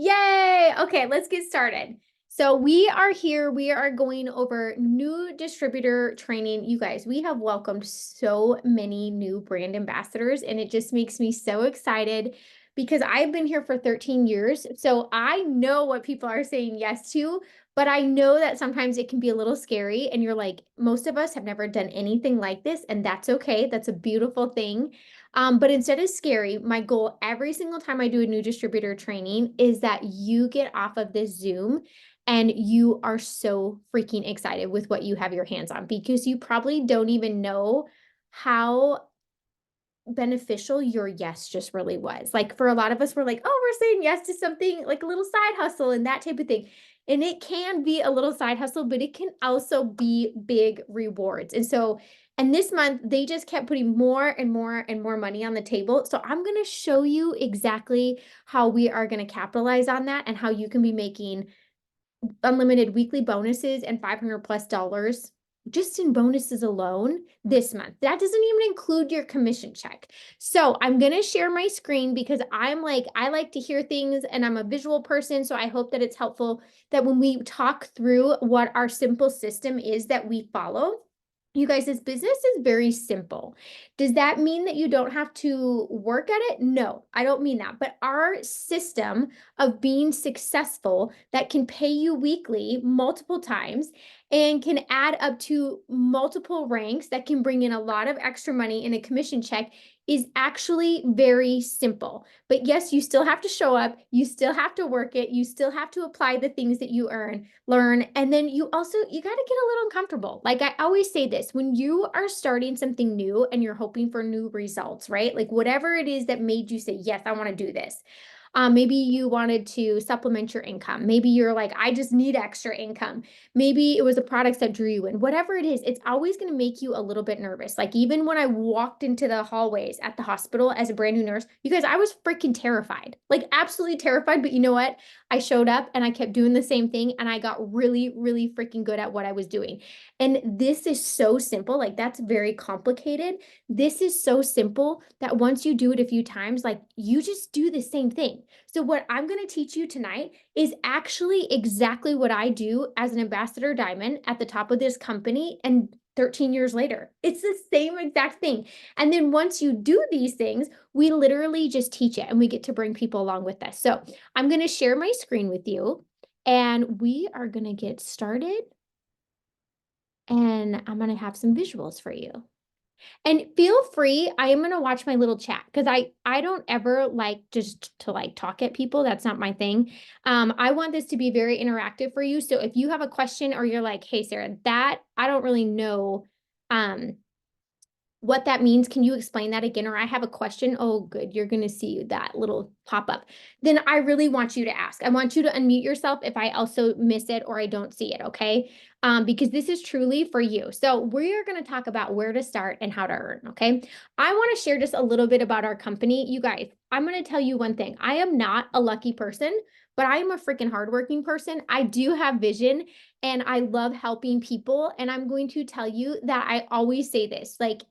Yay! Okay, let's get started. So we are here. We are going over new distributor training. You guys, we have welcomed so many new brand ambassadors, and it just makes me so excited because I've been here for 13 years. So I know what people are saying yes to, but I know that sometimes it can be a little scary. And you're like, most of us have never done anything like this, and that's okay. That's a beautiful thing. But instead of scary, my goal every single time I do a new distributor training is that you get off of this Zoom and you are so freaking excited with what you have your hands on because you probably don't even know how beneficial your yes just really was. Like for a lot of us, we're like, oh, we're saying yes to something like a little side hustle and that type of thing. And it can be a little side hustle, but it can also be big rewards. And this month they just kept putting more and more and more money on the table. So I'm going to show you exactly how we are going to capitalize on that and how you can be making unlimited weekly bonuses and $500+ just in bonuses alone this month. That doesn't even include your commission check. So I'm going to share my screen because I like to hear things and I'm a visual person. So I hope that it's helpful that when we talk through what our simple system is that we follow, you guys, this business is very simple. Does that mean that you don't have to work at it? No, I don't mean that. But our system of being successful that can pay you weekly multiple times and can add up to multiple ranks that can bring in a lot of extra money in a commission check is actually very simple. But yes, you still have to show up, you still have to work it, you still have to apply the things that you learn, and then you got to get a little uncomfortable. Like I always say this, when you are starting something new and you're hoping for new results, right? Like whatever it is that made you say, yes, I want to do this. Maybe you wanted to supplement your income. Maybe you're like, I just need extra income. Maybe it was the products that drew you in. Whatever it is, it's always going to make you a little bit nervous. Like even when I walked into the hallways at the hospital as a brand new nurse, you guys, I was freaking terrified, like absolutely terrified. But you know what? I showed up and I kept doing the same thing and I got really, really freaking good at what I was doing. And this is so simple. Like that's very complicated. This is so simple that once you do it a few times, like you just do the same thing. So what I'm going to teach you tonight is actually exactly what I do as an ambassador diamond at the top of this company and 13 years later. It's the same exact thing. And then once you do these things, we literally just teach it and we get to bring people along with us. So I'm going to share my screen with you and we are going to get started and I'm going to have some visuals for you. And feel free, I am going to watch my little chat because I don't ever like just to like talk at people. That's not my thing. I want this to be very interactive for you. So if you have a question or you're like, hey, Sarah, that I don't really know what that means. Can you explain that again? Or I have a question. Oh, good. You're going to see that little pop up. Then I really want you to ask. I want you to unmute yourself if I also miss it or I don't see it. Okay. Because this is truly for you. So we're going to talk about where to start and how to earn. Okay. I want to share just a little bit about our company. You guys, I'm going to tell you one thing. I am not a lucky person, but I am a freaking hardworking person. I do have vision and I love helping people. And I'm going to tell you that I always say this, like,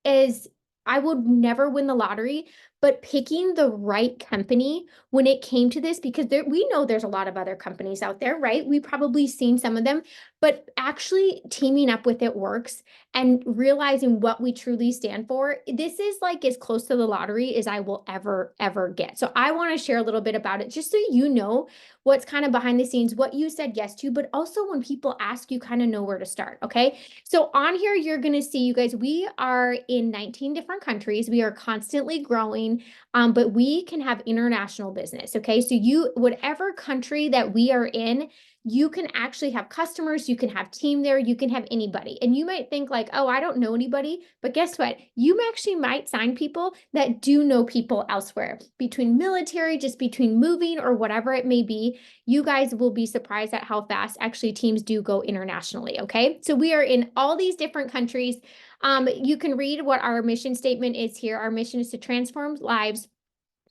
is I would never win the lottery, but picking the right company when it came to this, because we know there's a lot of other companies out there, right? We've probably seen some of them, but actually teaming up with it works and realizing what we truly stand for. This is like as close to the lottery as I will ever get. So I want to share a little bit about it just so you know what's kind of behind the scenes, what you said yes to, but also when people ask, you kind of know where to start. Okay. So on here, you're going to see, you guys, we are in 19 different countries. We are constantly growing, but we can have international business. Okay. So whatever country that we are in, you can actually have customers, you can have team there, you can have anybody. And you might think like, oh, I don't know anybody, but guess what? You actually might sign people that do know people elsewhere between military, just between moving or whatever it may be. You guys will be surprised at how fast actually teams do go internationally. Okay. So we are in all these different countries. You can read what our mission statement is here. Our mission is to transform lives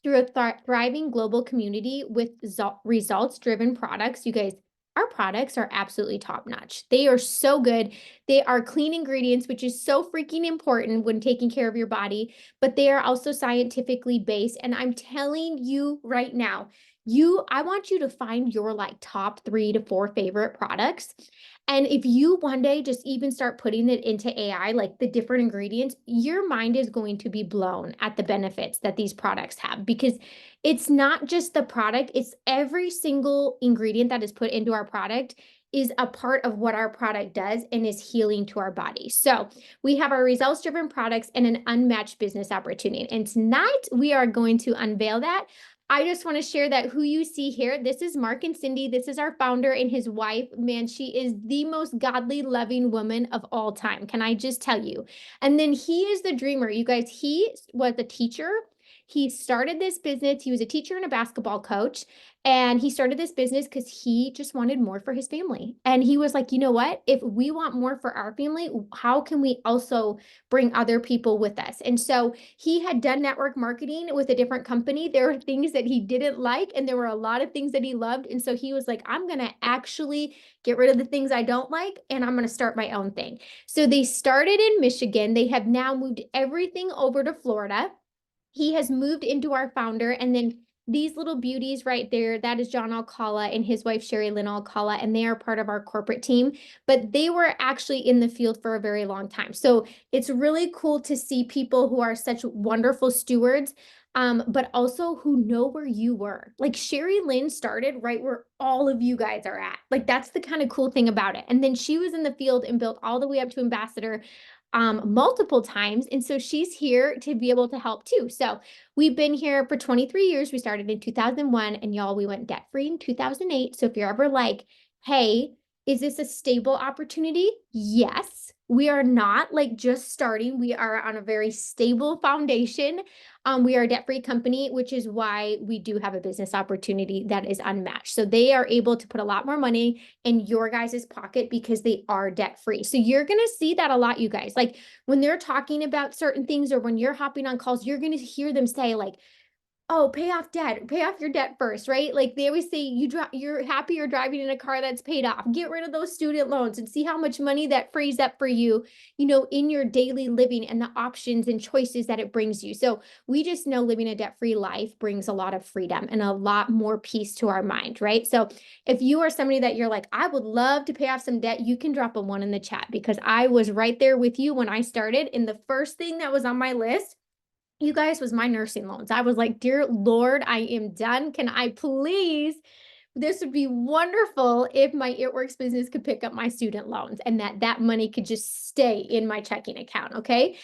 through a thriving global community with results-driven products. You guys, our products are absolutely top-notch. They are so good. They are clean ingredients, which is so freaking important when taking care of your body, but they are also scientifically based. And I'm telling you right now, I want you to find your like top 3 to 4 favorite products. And if you one day just even start putting it into AI, like the different ingredients, your mind is going to be blown at the benefits that these products have, because it's not just the product, it's every single ingredient that is put into our product is a part of what our product does and is healing to our body. So we have our results driven products and an unmatched business opportunity. And tonight we are going to unveil that. I just want to share that who you see here, this is Mark and Cindy. This is our founder and his wife. Man, she is the most godly, loving woman of all time. Can I just tell you? And then he is the dreamer. You guys, he was a teacher. He started this business. He was a teacher and a basketball coach. And he started this business because he just wanted more for his family. And he was like, you know what? If we want more for our family, how can we also bring other people with us? And so he had done network marketing with a different company. There were things that he didn't like, and there were a lot of things that he loved. And so he was like, I'm going to actually get rid of the things I don't like, and I'm going to start my own thing. So they started in Michigan. They have now moved everything over to Florida. He has moved into our founder, and then these little beauties right there, that is John Alcala and his wife Sherry Lynn Alcala, and they are part of our corporate team, but they were actually in the field for a very long time. So it's really cool to see people who are such wonderful stewards, but also who know where you were. Like Sherry Lynn started right where all of you guys are at. Like that's the kind of cool thing about it. And then she was in the field and built all the way up to ambassador multiple times. And so she's here to be able to help too. So we've been here for 23 years. We started in 2001, and y'all, we went debt free in 2008. So if you're ever like, hey, is this a stable opportunity? Yes. We are not like just starting. We are on a very stable foundation. We are a debt-free company, which is why we do have a business opportunity that is unmatched. So they are able to put a lot more money in your guys' pocket because they are debt-free. So you're going to see that a lot, you guys. Like when they're talking about certain things, or when you're hopping on calls, you're going to hear them say like, oh, pay off debt, pay off your debt first, right? Like they always say, you're happy you're driving in a car that's paid off. Get rid of those student loans and see how much money that frees up for you, in your daily living and the options and choices that it brings you. So we just know living a debt-free life brings a lot of freedom and a lot more peace to our mind, right? So if you are somebody that you're like, I would love to pay off some debt, you can drop a 1 in the chat, because I was right there with you when I started. And the first thing that was on my list, you guys, was my nursing loans. I was like, dear Lord, I am done. Can I please? This would be wonderful if my It Works business could pick up my student loans, and that money could just stay in my checking account. Okay.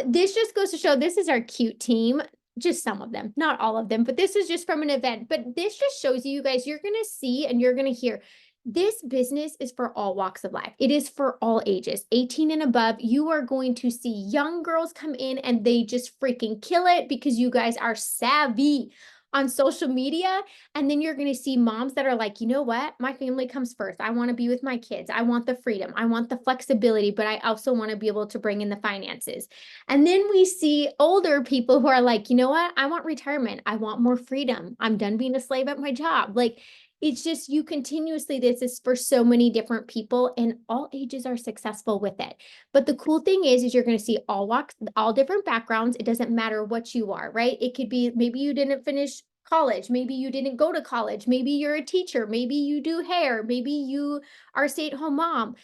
This just goes to show this is our cute team. Just some of them, not all of them, but this is just from an event. But this just shows you guys, you're going to see and you're going to hear, this business is for all walks of life. It is for all ages, 18 and above. You are going to see young girls come in and they just freaking kill it because you guys are savvy on social media. And then you're going to see moms that are like, you know what? My family comes first. I want to be with my kids. I want the freedom. I want the flexibility, but I also want to be able to bring in the finances. And then we see older people who are like, you know what? I want retirement. I want more freedom. I'm done being a slave at my job. Like, it's just, you continuously, this is for so many different people, and all ages are successful with it. But the cool thing is you're going to see all walks, all different backgrounds. It doesn't matter what you are, right? It could be, maybe you didn't finish college, maybe you didn't go to college, maybe you're a teacher, maybe you do hair, maybe you are a stay-at-home mom.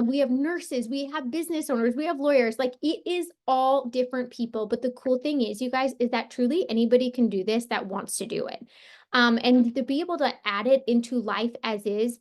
We have nurses, we have business owners, we have lawyers. Like, it is all different people. But the cool thing is, you guys, is that truly anybody can do this that wants to do it. And to be able to add it into life as is,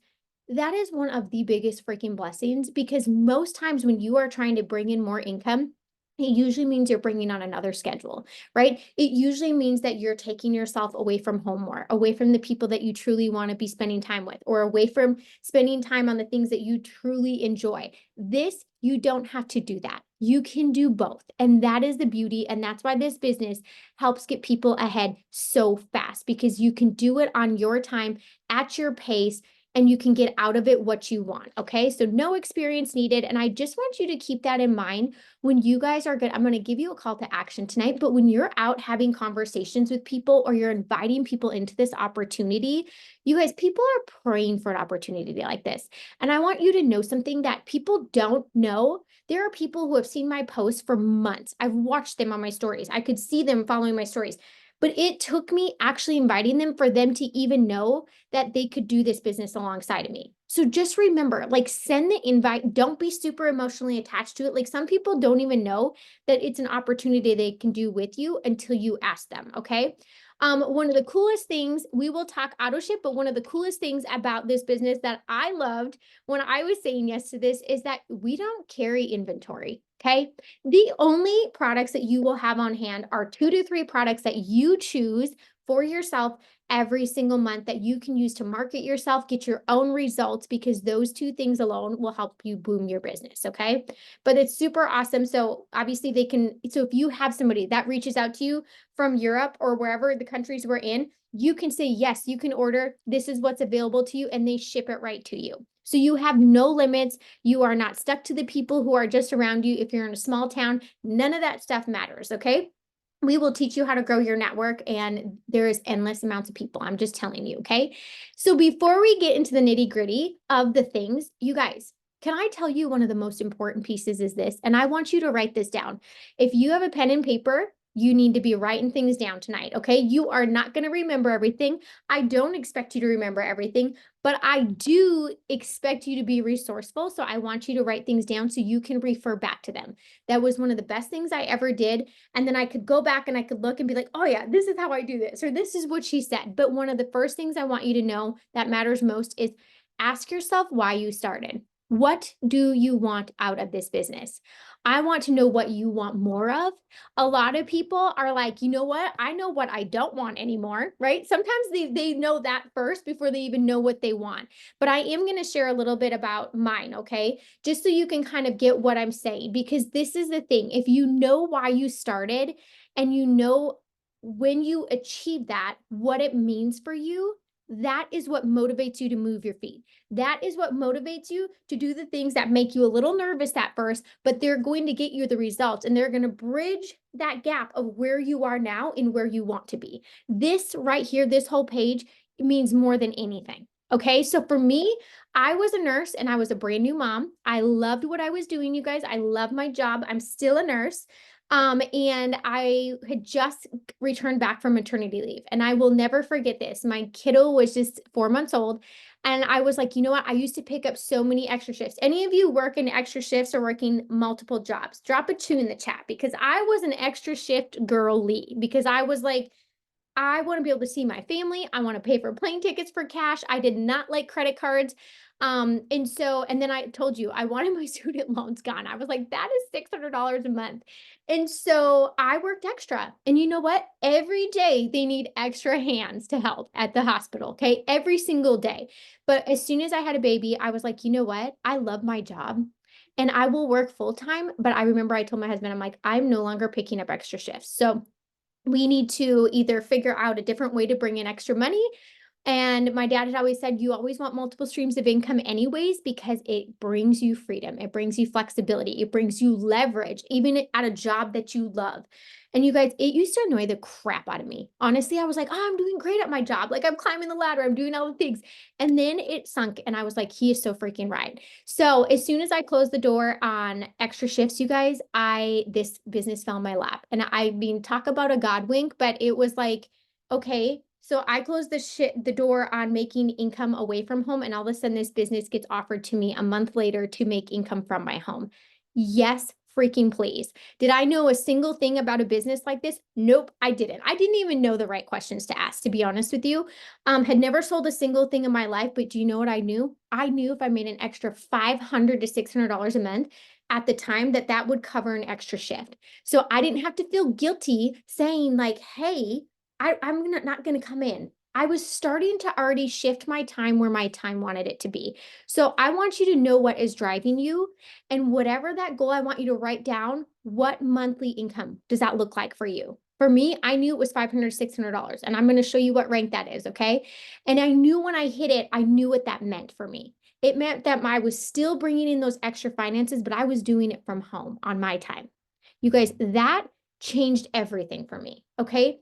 that is one of the biggest freaking blessings, because most times when you are trying to bring in more income, it usually means you're bringing on another schedule, right? It usually means that you're taking yourself away from home more, away from the people that you truly want to be spending time with, or away from spending time on the things that you truly enjoy. This, you don't have to do that. You can do both. And that is the beauty. And that's why this business helps get people ahead so fast, because you can do it on your time, at your pace, and you can get out of it what you want. Okay. So no experience needed. And I just want you to keep that in mind when you guys are good. I'm going to give you a call to action tonight, but when you're out having conversations with people, or you're inviting people into this opportunity, you guys, people are praying for an opportunity like this. And I want you to know something that people don't know. There are people who have seen my posts for months. I've watched them on my stories. I could see them following my stories. but it took me actually inviting them for them to even know that they could do this business alongside of me. So just remember, like, send the invite. Don't be super emotionally attached to it. Like, some people don't even know that it's an opportunity they can do with you until you ask them. Okay. One of the coolest things, we will talk auto ship, but one of the coolest things about this business that I loved when I was saying yes to this is that we don't carry inventory. Okay. The only products that you will have on hand are 2 to 3 products that you choose for yourself every single month that you can use to market yourself, get your own results, because those 2 things alone will help you boom your business. Okay. But it's super awesome. So obviously so if you have somebody that reaches out to you from Europe or wherever the countries we're in, you can say, yes, you can order. This is what's available to you, and they ship it right to you. So you have no limits. You are not stuck to the people who are just around you. If you're in a small town, none of that stuff matters. Okay. We will teach you how to grow your network, and there is endless amounts of people. I'm just telling you. Okay. So before we get into the nitty gritty of the things, you guys, can I tell you one of the most important pieces is this? And I want you to write this down. If you have a pen and paper, you need to be writing things down tonight. Okay. You are not going to remember everything. I don't expect you to remember everything, but I do expect you to be resourceful. So I want you to write things down so you can refer back to them. That was one of the best things I ever did. And then I could go back and I could look and be like, oh yeah, this is how I do this, or this is what she said. But one of the first things I want you to know that matters most is ask yourself why you started. What do you want out of this business? I want to know what you want more of. A lot of people are like, you know what? I know what I don't want anymore, right? Sometimes they know that first before they even know what they want. But I am going to share a little bit about mine, okay? Just so you can kind of get what I'm saying, because this is the thing. If you know why you started and you know when you achieve that, what it means for you, that is what motivates you to move your feet. That is what motivates you to do the things that make you a little nervous at first, but they're going to get you the results, and they're going to bridge that gap of where you are now and where you want to be. This right here, this whole page means more than anything. Okay. So for me, I was a nurse and I was a brand new mom. I loved what I was doing, you guys. I love my job. I'm still a nurse. And I had just returned back from maternity leave. And I will never forget this. My kiddo was just 4 months old. And I was like, you know what? I used to pick up so many extra shifts. Any of you work in extra shifts or working multiple jobs? Drop a 2 in the chat, because I was an extra shift girly, because I was like, I want to be able to see my family. I want to pay for plane tickets for cash. I did not like credit cards. And then I told you I wanted my student loans gone. I was like, that is $600 a month. And so I worked extra. And you know what? Every day they need extra hands to help at the hospital. Okay. Every single day. But as soon as I had a baby, I was like, you know what? I love my job and I will work full time. But I remember I told my husband, I'm like, I'm no longer picking up extra shifts. So we need to either figure out a different way to bring in extra money. And my dad had always said, you always want multiple streams of income anyways, because it brings you freedom. It brings you flexibility. It brings you leverage, even at a job that you love. And you guys, it used to annoy the crap out of me. Honestly, I was like, oh, I'm doing great at my job. Like, I'm climbing the ladder. I'm doing all the things. And then it sunk. And I was like, he is so freaking right. So as soon as I closed the door on extra shifts, you guys, this business fell in my lap. And I mean, talk about a God wink, but it was like, okay, so I closed the door on making income away from home, and all of a sudden this business gets offered to me a month later to make income from my home. Yes, freaking please. Did I know a single thing about a business like this? Nope, I didn't. I didn't even know the right questions to ask, to be honest with you. Had never sold a single thing in my life, but do you know what I knew? I knew if I made an extra $500 to $600 a month at the time, that would cover an extra shift. So I didn't have to feel guilty saying like, hey, I'm not going to come in. I was starting to already shift my time where my time wanted it to be. So I want you to know what is driving you, and whatever that goal, I want you to write down, what monthly income does that look like for you? For me, I knew it was $500, $600, and I'm going to show you what rank that is. Okay. And I knew when I hit it, I knew what that meant for me. It meant that I was still bringing in those extra finances, but I was doing it from home on my time. You guys, that changed everything for me. Okay.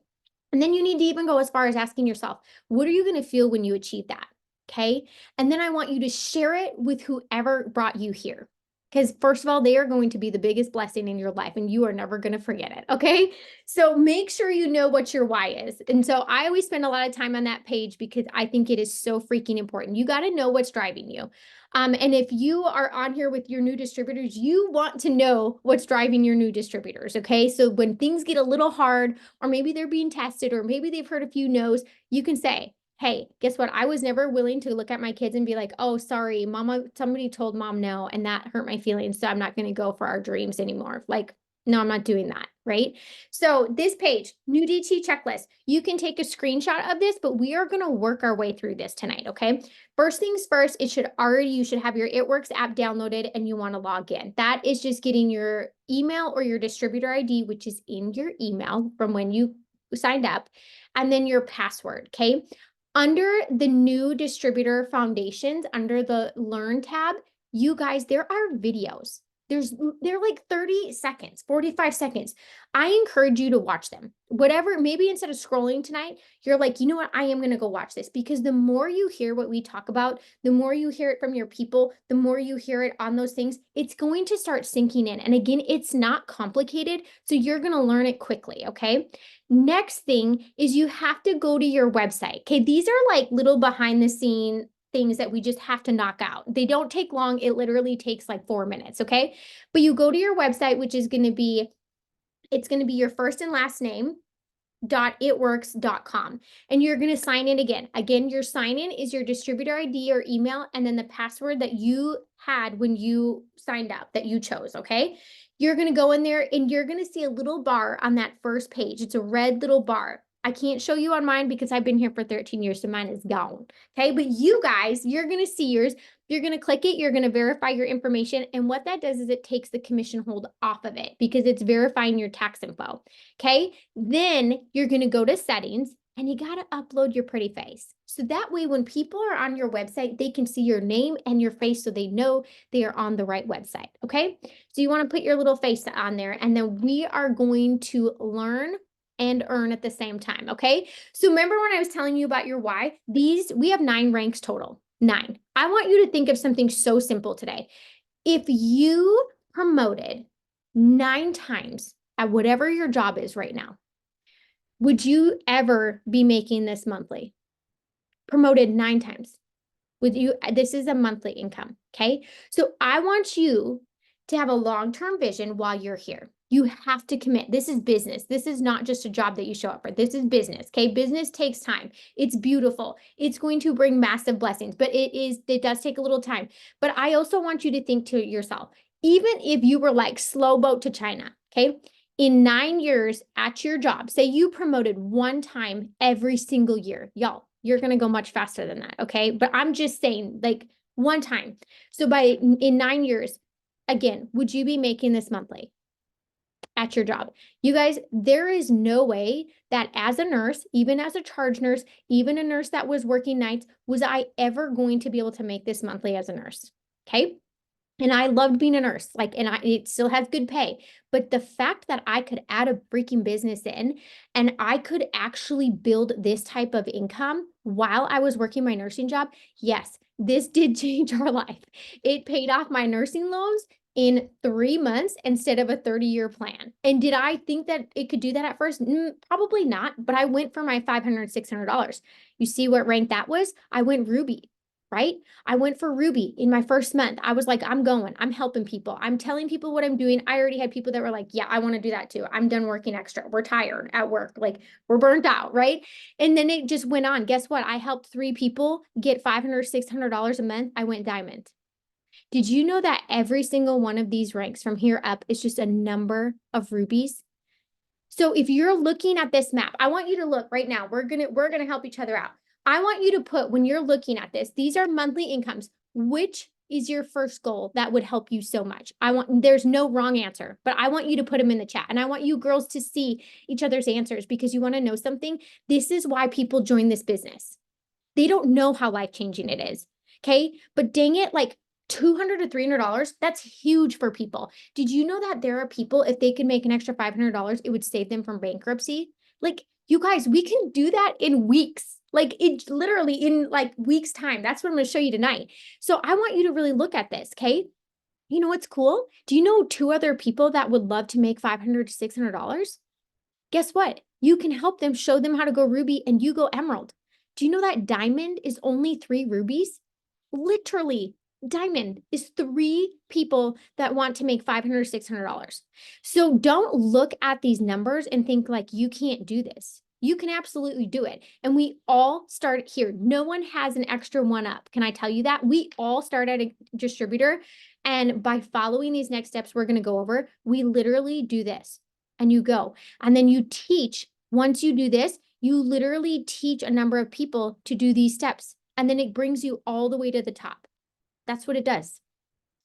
And then you need to even go as far as asking yourself, what are you going to feel when you achieve that? Okay. And then I want you to share it with whoever brought you here. Because first of all, they are going to be the biggest blessing in your life and you are never going to forget it. Okay. So make sure you know what your why is. And so I always spend a lot of time on that page because I think it is so freaking important. You got to know what's driving you. And if you are on here with your new distributors, you want to know what's driving your new distributors. Okay. So when things get a little hard, or maybe they're being tested, or maybe they've heard a few no's, you can say, hey, guess what? I was never willing to look at my kids and be like, oh, sorry, mama, somebody told mom no, and that hurt my feelings. So I'm not going to go for our dreams anymore. Like, no, I'm not doing that. Right. So this page, new DT checklist, you can take a screenshot of this, but we are going to work our way through this tonight. Okay. First things first, you should have your It Works app downloaded and you want to log in. That is just getting your email or your distributor ID, which is in your email from when you signed up, and then your password. Okay. Under the new distributor foundations, under the Learn tab, you guys, there are videos. They're like 30 seconds, 45 seconds. I encourage you to watch them. Whatever, maybe instead of scrolling tonight, you're like, you know what? I am going to go watch this, because the more you hear what we talk about, the more you hear it from your people, the more you hear it on those things, it's going to start sinking in. And again, it's not complicated. So you're going to learn it quickly. Okay. Next thing is you have to go to your website. Okay. These are like little behind the scene things that we just have to knock out. They don't take long. It literally takes like 4 minutes. Okay. But you go to your website, which is going to be, it's going to be your first and last name .itworks.com, and you're going to sign in again. Your sign in is your distributor ID or email, and then the password that you had when you signed up that you chose. Okay. You're going to go in there and you're going to see a little bar on that first page. It's a red little bar. I can't show you on mine because I've been here for 13 years, so mine is gone. Okay. But you guys, you're going to see yours. You're going to click it. You're going to verify your information. And what that does is it takes the commission hold off of it because it's verifying your tax info. Okay. Then you're going to go to settings and you got to upload your pretty face. So that way, when people are on your website, they can see your name and your face so they know they are on the right website. Okay. So you want to put your little face on there, and then we are going to learn and earn at the same time. Okay. So remember when I was telling you about your why? We have 9 ranks total. 9. I want you to think of something so simple today. If you promoted 9 times at whatever your job is right now, would you ever be making this monthly? Promoted 9 times. This is a monthly income. Okay. So I want you to have a long-term vision while you're here. You have to commit. This is business. This is not just a job that you show up for. This is business. Okay. Business takes time. It's beautiful. It's going to bring massive blessings, but it does take a little time. But I also want you to think to yourself, even if you were like slow boat to China, okay, in 9 years at your job, say you promoted 1 time every single year, y'all, you're going to go much faster than that. Okay. But I'm just saying, like, 1 time. So in 9 years, again, would you be making this monthly at your job? You guys, there is no way that as a nurse, even as a charge nurse, even a nurse that was working nights, was I ever going to be able to make this monthly as a nurse. Okay. And I loved being a nurse, it still has good pay. But the fact that I could add a freaking business in and I could actually build this type of income while I was working my nursing job, yes, this did change our life. It paid off my nursing loans in 3 months instead of a 30-year plan. And did I think that it could do that at first? Probably not, but I went for my $500, $600. You see what rank that was? I went Ruby. Right? I went for Ruby in my first month. I was like, I'm helping people. I'm telling people what I'm doing. I already had people that were like, yeah, I want to do that too. I'm done working extra. We're tired at work. Like, we're burnt out. Right. And then it just went on. Guess what? I helped 3 people get $500, $600 a month. I went diamond. Did you know that every single one of these ranks from here up is just a number of rubies? So if you're looking at this map, I want you to look right now. We're going to help each other out. I want you to put, when you're looking at this, these are monthly incomes. Which is your first goal that would help you so much? There's no wrong answer, but I want you to put them in the chat. And I want you girls to see each other's answers, because you want to know something. This is why people join this business. They don't know how life-changing it is. Okay. But dang it, like $200 to $300, that's huge for people. Did you know that there are people, if they could make an extra $500, it would save them from bankruptcy? Like, you guys, we can do that in weeks. Like, it literally in like weeks time. That's what I'm going to show you tonight. So I want you to really look at this. Okay. You know what's cool? Do you know 2 other people that would love to make $500 to $600? Guess what? You can help them, show them how to go ruby, and you go emerald. Do you know that diamond is only 3 rubies? Literally, diamond is 3 people that want to make $500, $600. So don't look at these numbers and think like you can't do this. You can absolutely do it. And we all start here. No one has an extra one up. Can I tell you that? We all start at a distributor. And by following these next steps we're going to go over, we literally do this and you go. And then you teach. Once you do this, you literally teach a number of people to do these steps. And then it brings you all the way to the top. That's what it does.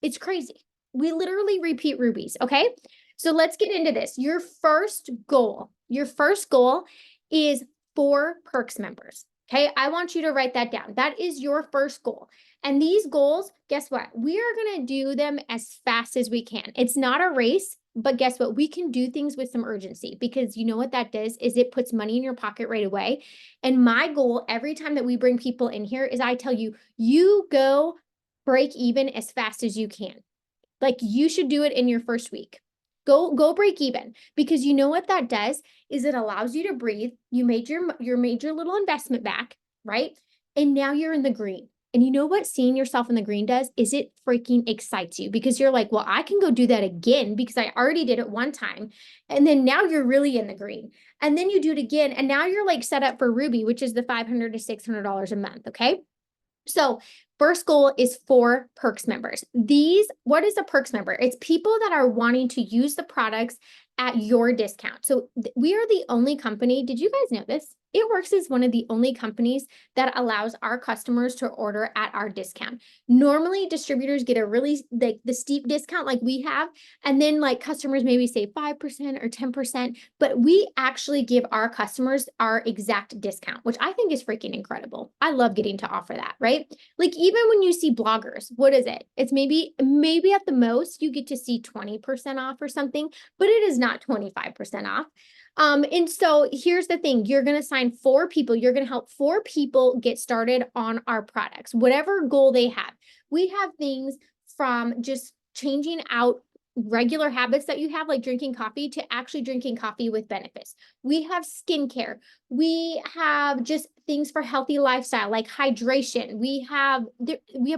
It's crazy. We literally repeat rubies. Okay. So let's get into this. Your first goal is 4 perks members. Okay. I want you to write that down. That is your first goal. And these goals, guess what? We are going to do them as fast as we can. It's not a race, but guess what? We can do things with some urgency, because you know what that does is it puts money in your pocket right away. And my goal every time that we bring people in here is I tell you, you go break even as fast as you can. Like, you should do it in your first week. Go break even, because you know what that does is it allows you to breathe. You made your major little investment back, right? And now you're in the green. And you know what seeing yourself in the green does is it freaking excites you, because you're like, well, I can go do that again because I already did it one time. And then now you're really in the green. And then you do it again. And now you're like set up for Ruby, which is the $500 to $600 a month. Okay. So first goal is 4 perks members. What is a perks member? It's people that are wanting to use the products at your discount. So we are the only company. Did you guys know this? It Works is one of the only companies that allows our customers to order at our discount. Normally, distributors get a really the steep discount like we have, and then like customers maybe say 5% or 10%, but we actually give our customers our exact discount, which I think is freaking incredible. I love getting to offer that, right? Like, even when you see bloggers, what is it? It's maybe at the most you get to see 20% off or something, but it is not 25% off. And so here's the thing, you're going to sign 4 people. You're going to help 4 people get started on our products, whatever goal they have. We have things from just changing out regular habits that you have, like drinking coffee, to actually drinking coffee with benefits. We have skincare. We have just things for healthy lifestyle, like hydration. We have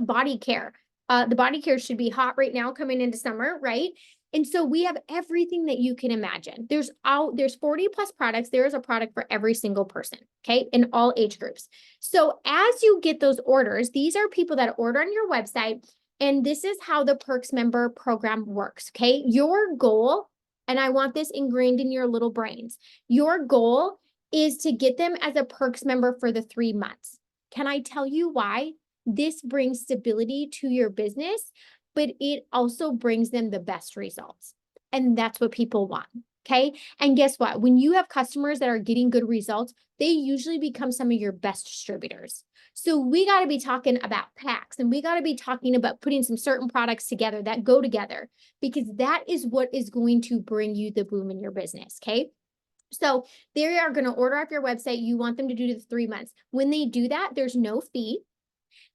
body care. The body care should be hot right now coming into summer, right? And so we have everything that you can imagine. There's 40 plus products. There is a product for every single person, okay, in all age groups. So as you get those orders, these are people that order on your website, and this is how the Perks member program works, okay? Your goal, and I want this ingrained in your little brains, your goal is to get them as a Perks member for the 3 months. Can I tell you why? This brings stability to your business, but it also brings them the best results. And that's what people want, okay? And guess what? When you have customers that are getting good results, they usually become some of your best distributors. So we got to be talking about packs, and we got to be talking about putting some certain products together that go together, because that is what is going to bring you the boom in your business, okay? So they are going to order off your website. You want them to do the 3 months. When they do that, there's no fee.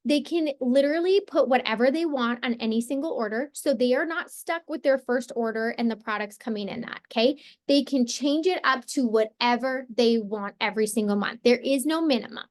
They can literally put whatever they want on any single order. So they are not stuck with their first order and the products coming in that, okay? They can change it up to whatever they want every single month. There is no minimum.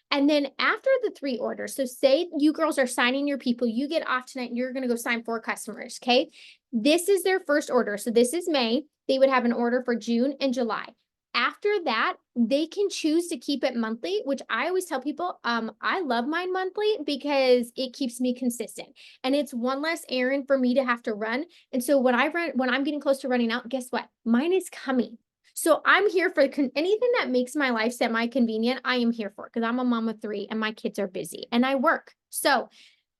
And then after the 3 orders, so say you girls are signing your people, you get off tonight, you're going to go sign 4 customers, okay? This is their first order. So this is May. They would have an order for June and July. After that, they can choose to keep it monthly, which I always tell people, I love mine monthly because it keeps me consistent. And it's one less errand for me to have to run. And so when I'm getting close to running out, guess what? Mine is coming. So I'm here for anything that makes my life semi-convenient. I am here for, because I'm a mom of 3 and my kids are busy and I work. So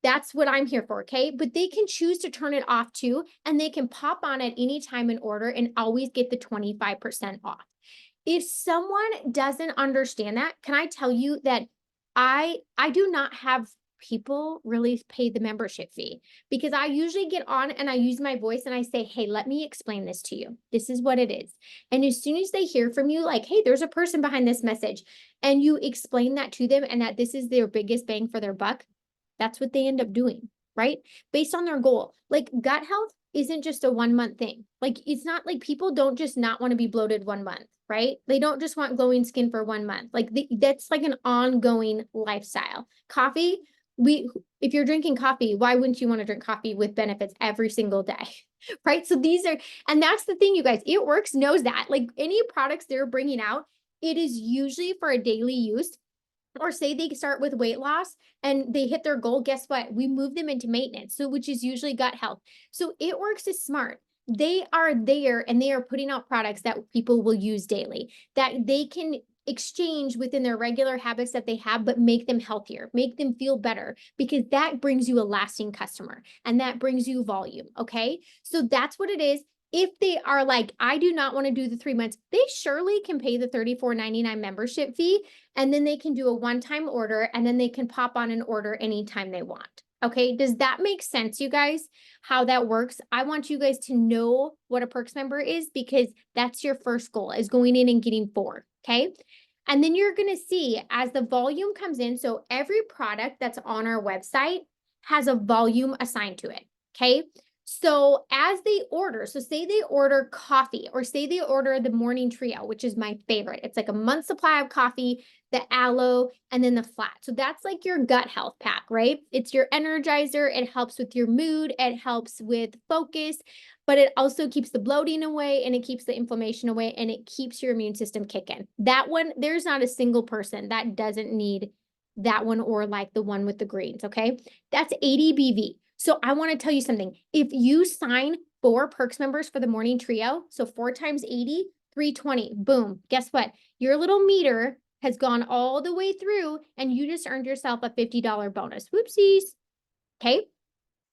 that's what I'm here for, okay? But they can choose to turn it off too, and they can pop on at any time in order and always get the 25% off. If someone doesn't understand that, can I tell you that I do not have people really pay the membership fee, because I usually get on and I use my voice and I say, hey, let me explain this to you. This is what it is. And as soon as they hear from you, like, hey, there's a person behind this message, and you explain that to them and that this is their biggest bang for their buck, that's what they end up doing. right? Based on their goal. Like gut health isn't just a 1 month thing. Like it's not like people don't just not want to be bloated 1 month, right? They don't just want glowing skin for 1 month. Like that's like an ongoing lifestyle. Coffee, if you're drinking coffee, why wouldn't you want to drink coffee with benefits every single day? Right? So and that's the thing, you guys, It Works knows that. Like any products they're bringing out, it is usually for a daily use. Or say they start with weight loss and they hit their goal, guess what? We move them into maintenance, so which is usually gut health. So It Works is smart. They are there and they are putting out products that people will use daily, that they can exchange within their regular habits that they have, but make them healthier, make them feel better, because that brings you a lasting customer and that brings you volume. Okay. So that's what it is. If they are like, I do not want to do the 3 months, they surely can pay the $34.99 membership fee, and then they can do a one-time order, and then they can pop on an order anytime they want. Okay, does that make sense, you guys, how that works? I want you guys to know what a Perks member is, because that's your first goal, is going in and getting 4, okay? And then you're going to see as the volume comes in, so every product that's on our website has a volume assigned to it, okay? So as they order, so say they order coffee, or say they order the morning trio, which is my favorite. It's like a month supply of coffee, the aloe, and then the flat. So that's like your gut health pack, right? It's your energizer. It helps with your mood. It helps with focus, but it also keeps the bloating away, and it keeps the inflammation away, and it keeps your immune system kicking. That one, there's not a single person that doesn't need that one, or like the one with the greens, okay? That's 80 BV. So I want to tell you something. If you sign 4 Perks members for the morning trio, so 4 times 80, 320, boom. Guess what? Your little meter has gone all the way through, and you just earned yourself a $50 bonus. Whoopsies. Okay.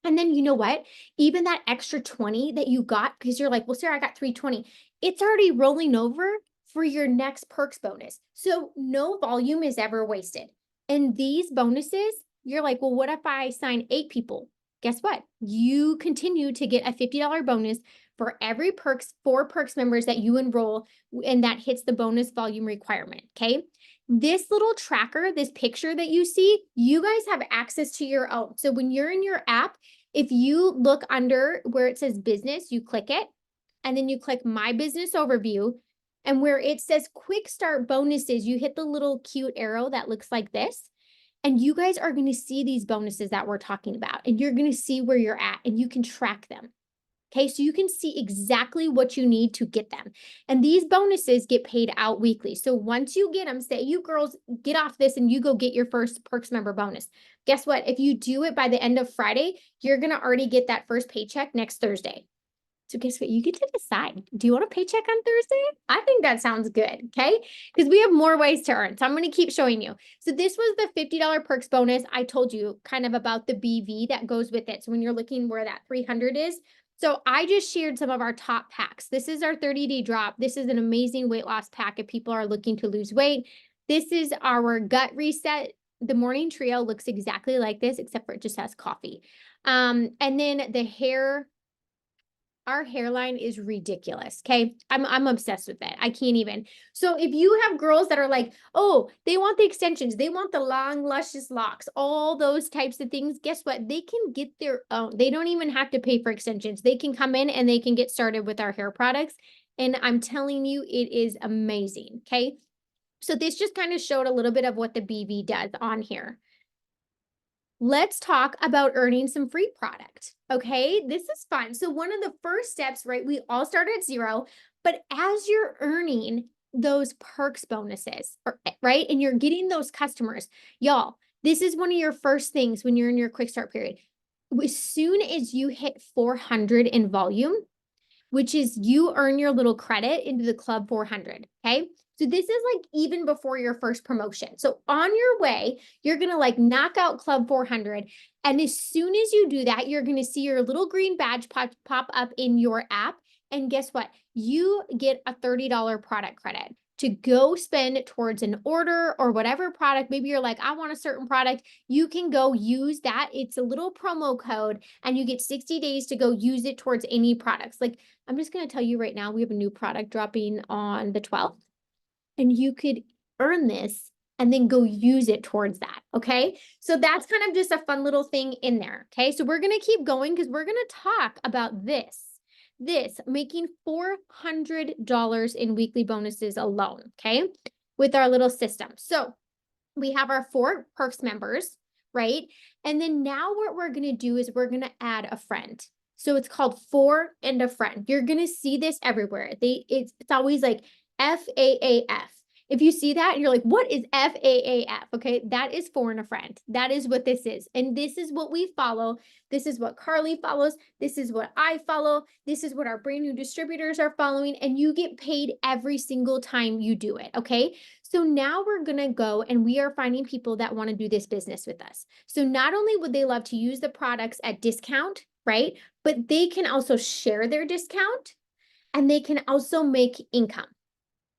And then you know what? Even that extra 20 that you got, because you're like, well, Sarah, I got 320. It's already rolling over for your next Perks bonus. So no volume is ever wasted. And these bonuses, you're like, well, what if I sign 8 people? Guess what? You continue to get a $50 bonus for every 4 Perks members that you enroll, and that hits the bonus volume requirement. Okay. This little tracker, this picture that you see, you guys have access to your own. So when you're in your app, if you look under where it says business, you click it, and then you click my business overview, and where it says quick start bonuses, you hit the little cute arrow that looks like this. And you guys are going to see these bonuses that we're talking about, and you're going to see where you're at, and you can track them. Okay, so you can see exactly what you need to get them. And these bonuses get paid out weekly. So once you get them, say you girls get off this and you go get your first Perks member bonus. Guess what? If you do it by the end of Friday, you're going to already get that first paycheck next Thursday. So guess what? You get to decide. Do you want a paycheck on Thursday? I think that sounds good, okay? Because we have more ways to earn. So I'm going to keep showing you. So this was the $50 Perks bonus. I told you kind of about the BV that goes with it. So when you're looking where that 300 is, so I just shared some of our top packs. This is our 30-day drop. This is an amazing weight loss pack if people are looking to lose weight. This is our gut reset. The morning trio looks exactly like this, except for it just has coffee. And then the hair, our hairline is ridiculous. Okay. I'm obsessed with it. I can't even. So if you have girls that are like, oh, they want the extensions, they want the long, luscious locks, all those types of things, guess what? They can get their own. They don't even have to pay for extensions. They can come in and they can get started with our hair products. And I'm telling you, it is amazing. Okay. So this just kind of showed a little bit of what the BV does on here. Let's talk about earning some free product. Okay, this is fun. So one of the first steps, right? We all start at 0, but as you're earning those Perks bonuses, right? And you're getting those customers, y'all, this is one of your first things when you're in your quick start period. As soon as you hit 400 in volume, which is you earn your little credit into the Club 400, okay? So this is like even before your first promotion. So on your way, you're going to like knock out Club 400. And as soon as you do that, you're going to see your little green badge pop up in your app. And guess what? You get a $30 product credit to go spend towards an order or whatever product. Maybe you're like, I want a certain product. You can go use that. It's a little promo code, and you get 60 days to go use it towards any products. Like, I'm just going to tell you right now, we have a new product dropping on the 12th. And you could earn this and then go use it towards that. Okay. So that's kind of just a fun little thing in there. Okay. So we're going to keep going because we're going to talk about this making $400 in weekly bonuses alone. Okay. With our little system. So we have our 4 perks members, right? And then now what we're going to do is we're going to add a friend. So it's called 4 and a friend. You're going to see this everywhere. It's always like FAAF. If you see that and you're like, what is FAAF? Okay, that is 4 and a friend. That is what this is. And this is what we follow. This is what Carly follows. This is what I follow. This is what our brand new distributors are following. And you get paid every single time you do it. Okay. So now we're going to go and we are finding people that want to do this business with us. So not only would they love to use the products at discount, right? But they can also share their discount and they can also make income.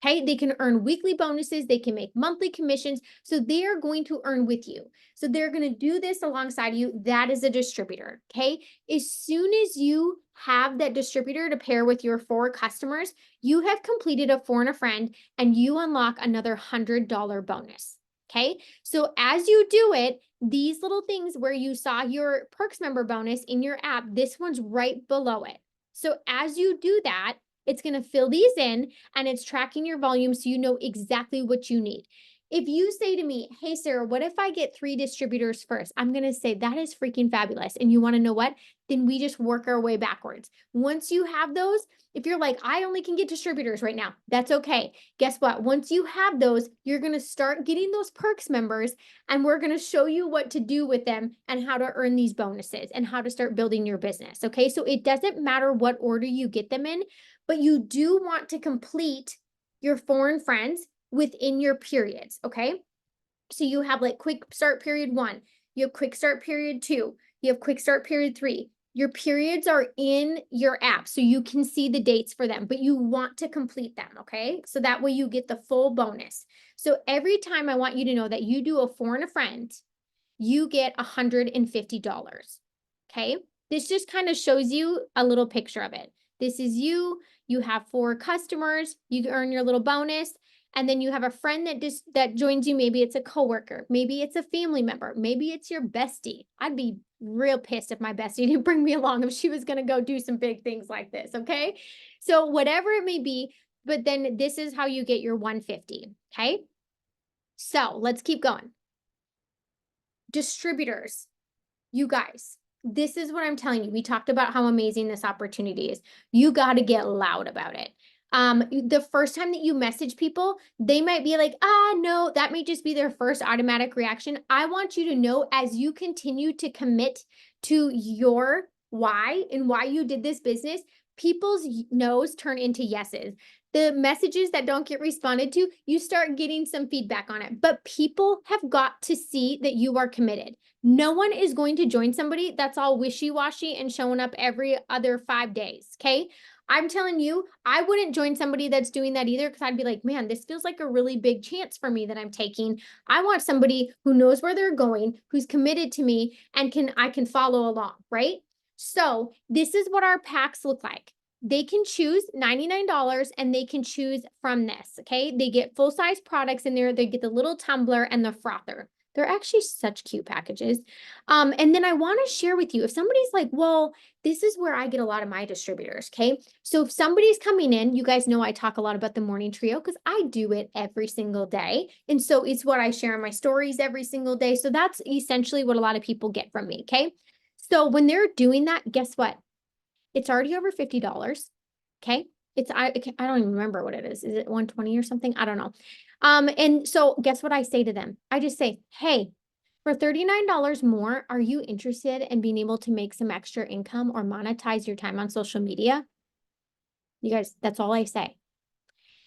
Okay, they can earn weekly bonuses, they can make monthly commissions. So they are going to earn with you. So they're going to do this alongside you. That is a distributor. Okay, as soon as you have that distributor to pair with your 4 customers, you have completed a 4 and a friend and you unlock another $100 bonus. Okay, so as you do it, these little things where you saw your perks member bonus in your app, this one's right below it. So as you do that, it's going to fill these in and it's tracking your volume so you know exactly what you need. If you say to me, hey, Sarah, what if I get 3 distributors first? I'm going to say that is freaking fabulous. And you want to know what? Then we just work our way backwards. Once you have those, if you're like, I only can get distributors right now, that's okay. Guess what? Once you have those, you're going to start getting those perks members and we're going to show you what to do with them and how to earn these bonuses and how to start building your business. Okay. So it doesn't matter what order you get them in, but you do want to complete your 4 and friends within your periods, okay? So you have like quick start period 1, you have quick start period 2, you have quick start period 3. Your periods are in your app, so you can see the dates for them, but you want to complete them, okay? So that way you get the full bonus. So every time I want you to know that you do a 4 and a friend, you get $150, okay? This just kind of shows you a little picture of it. This is you have 4 customers, you earn your little bonus, and then you have a friend that joins you. Maybe it's a coworker, maybe it's a family member, maybe it's your bestie. I'd be real pissed if my bestie didn't bring me along if she was going to go do some big things like this, okay? So whatever it may be, but then this is how you get your 150, okay? So let's keep going. Distributors, you guys, this is what I'm telling you. We talked about how amazing this opportunity is. You got to get loud about it. The first time that you message people, they might be like, no, that may just be their first automatic reaction. I want you to know as you continue to commit to your why and why you did this business, people's no's turn into yeses. The messages that don't get responded to, you start getting some feedback on it, but people have got to see that you are committed. No one is going to join somebody that's all wishy-washy and showing up every other 5 days, okay? I'm telling you, I wouldn't join somebody that's doing that either because I'd be like, man, this feels like a really big chance for me that I'm taking. I want somebody who knows where they're going, who's committed to me, and I can follow along, right? So this is what our packs look like. They can choose $99 and they can choose from this, okay? They get full-size products in there. They get the little tumbler and the frother. They're actually such cute packages. And then I want to share with you, if somebody's like, well, this is where I get a lot of my distributors, okay? So if somebody's coming in, you guys know I talk a lot about the morning trio because I do it every single day. And so it's what I share in my stories every single day. So that's essentially what a lot of people get from me, okay? So when they're doing that, guess what? It's already over $50, okay? I don't even remember what it is. Is it 120 or something? I don't know. And so guess what I say to them? I just say, hey, for $39 more, are you interested in being able to make some extra income or monetize your time on social media? You guys, that's all I say.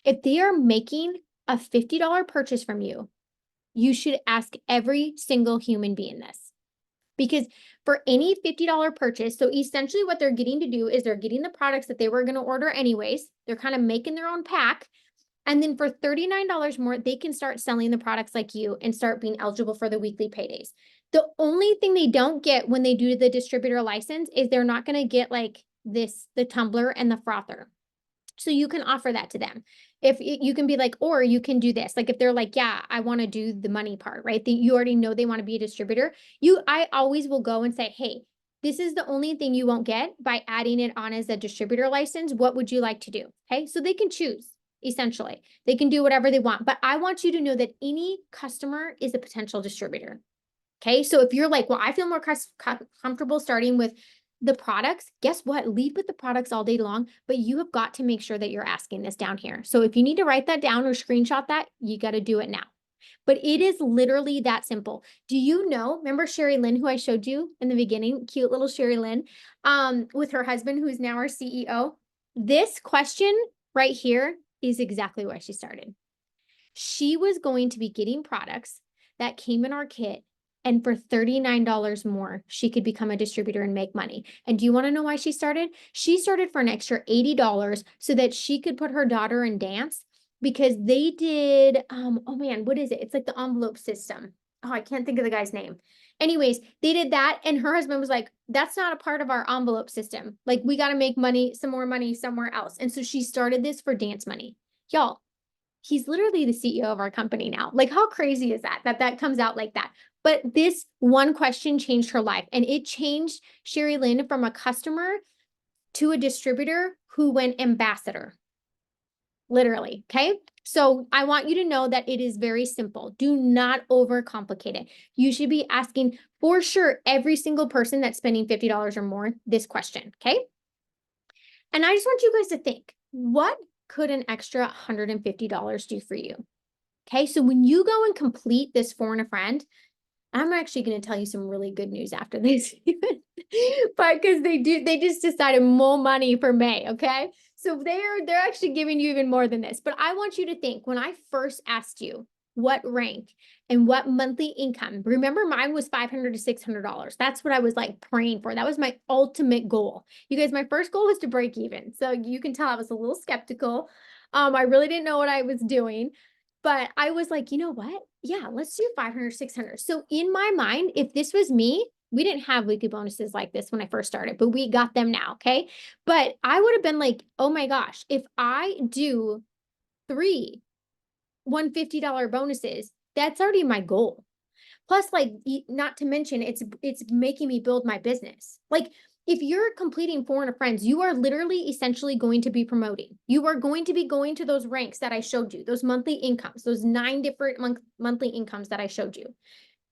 If they are making a $50 purchase from you, you should ask every single human being this. Because for any $50 purchase, so essentially what they're getting to do is they're getting the products that they were going to order anyways. They're kind of making their own pack. And then for $39 more, they can start selling the products like you and start being eligible for the weekly paydays. The only thing they don't get when they do the distributor license is they're not going to get like this, the tumbler and the frother. So you can offer that to them. You can be like, or you can do this. Like if they're like, yeah, I want to do the money part, right? You already know they want to be a distributor. I always will go and say, hey, this is the only thing you won't get by adding it on as a distributor license. What would you like to do? Okay. So they can choose, essentially. They can do whatever they want. But I want you to know that any customer is a potential distributor. Okay. So if you're like, well, I feel more comfortable starting with the products, guess what? Lead with the products all day long, but you have got to make sure that you're asking this down here. So if you need to write that down or screenshot that, you got to do it now. But it is literally that simple. Do you know, remember Sherry Lynn, who I showed you in the beginning, cute little Sherry Lynn, with her husband, who's now our CEO? This question right here is exactly why she started. She was going to be getting products that came in our kit, and for $39 more, she could become a distributor and make money. And do you want to know why she started? She started for an extra $80 so that she could put her daughter in dance, because they did, oh man, what is it? It's like the envelope system. Oh, I can't think of the guy's name. Anyways, they did that, and her husband was like, that's not a part of our envelope system. Like, we got to make money, some more money somewhere else. And so she started this for dance money. Y'all, he's literally the CEO of our company now. Like, how crazy is that that comes out like that? But this one question changed her life, and it changed Sherry Lynn from a customer to a distributor who went ambassador. Literally. Okay. So I want you to know that it is very simple. Do not overcomplicate it. You should be asking for sure every single person that's spending $50 or more this question. Okay. And I just want you guys to think, what could an extra $150 do for you? Okay. So when you go and complete this phone a friend, I'm actually going to tell you some really good news after this, but because they just decided more money for May. Okay. So they're actually giving you even more than this, but I want you to think, when I first asked you what rank and what monthly income, remember mine was $500 to $600. That's what I was like praying for. That was my ultimate goal. You guys, my first goal was to break even. So you can tell I was a little skeptical. I really didn't know what I was doing. But I was like, you know what? Yeah, let's do 500, 600. So in my mind, if this was me, we didn't have weekly bonuses like this when I first started, but we got them now. Okay. But I would have been like, oh my gosh, if I do 3 $150 bonuses, that's already my goal. Plus, like, not to mention, it's making me build my business. Like, if you're completing Foreign Friends, you are literally essentially going to be promoting. You are going to be going to those ranks that I showed you, those monthly incomes, those 9 different monthly incomes that I showed you.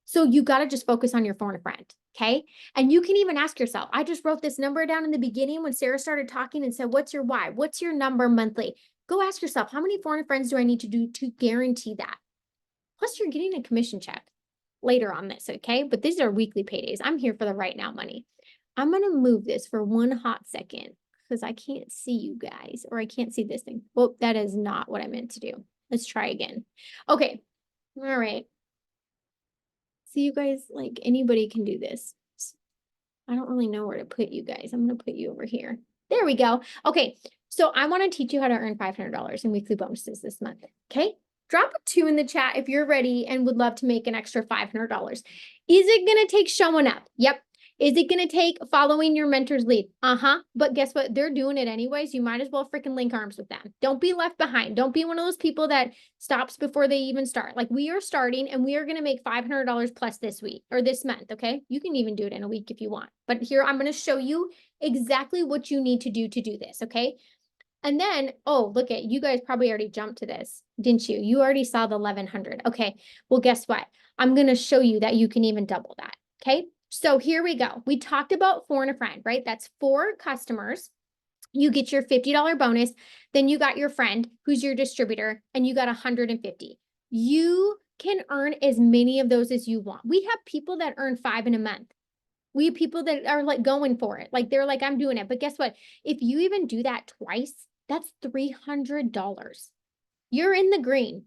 So you got to just focus on your Foreign Friend. Okay. And you can even ask yourself, I just wrote this number down in the beginning when Sarah started talking and said, what's your why? What's your number monthly? Go ask yourself, how many Foreign Friends do I need to do to guarantee that? Plus, you're getting a commission check later on this, okay? But these are weekly paydays. I'm here for the right now money. I'm going to move this for one hot second because I can't see you guys, or I can't see this thing. Well, that is not what I meant to do. Let's try again. Okay. All right. See, you guys, like, anybody can do this. I don't really know where to put you guys. I'm going to put you over here. There we go. Okay. So I want to teach you how to earn $500 in weekly bonuses this month. Okay. Drop a 2 in the chat if you're ready and would love to make an extra $500. Is it going to take showing up? Yep. Is it going to take following your mentor's lead? But guess what? They're doing it anyways. You might as well freaking link arms with them. Don't be left behind. Don't be one of those people that stops before they even start. Like, we are starting and we are going to make $500 plus this week or this month. Okay. You can even do it in a week if you want. But here, I'm going to show you exactly what you need to do this. Okay. And then, oh, look at, you guys probably already jumped to this, didn't you? You already saw the 1100. Okay. Well, guess what? I'm going to show you that you can even double that. Okay. So here we go. We talked about 4 and a friend, right? That's 4 customers. You get your $50 bonus. Then you got your friend who's your distributor, and you got 150. You can earn as many of those as you want. We have people that earn 5 in a month. We have people that are like going for it. Like, they're like, I'm doing it. But guess what? If you even do that twice, that's $300. You're in the green,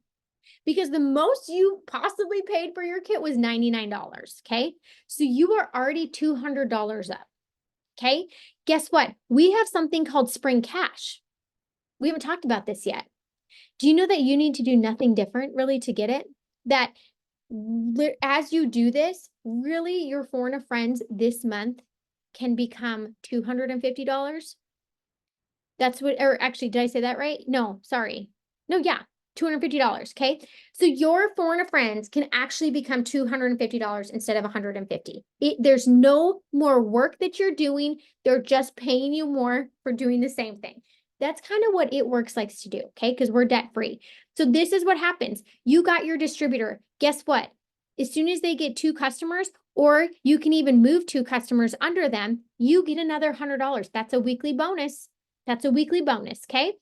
because the most you possibly paid for your kit was $99. Okay. So you are already $200 up. Okay. Guess what? We have something called Spring Cash. We haven't talked about this yet. Do you know that you need to do nothing different really to get it? That as you do this, really your foreign friends this month can become $250. That's what, or actually, did I say that right? No, sorry. No, yeah, $250. Okay. So your foreign friends can actually become $250 instead of $150. There's no more work that you're doing. They're just paying you more for doing the same thing. That's kind of what It Works likes to do. Okay. Because we're debt free. So this is what happens. You got your distributor. Guess what? As soon as they get 2 customers, or you can even move 2 customers under them, you get another $100. That's a weekly bonus. That's a weekly bonus, okay?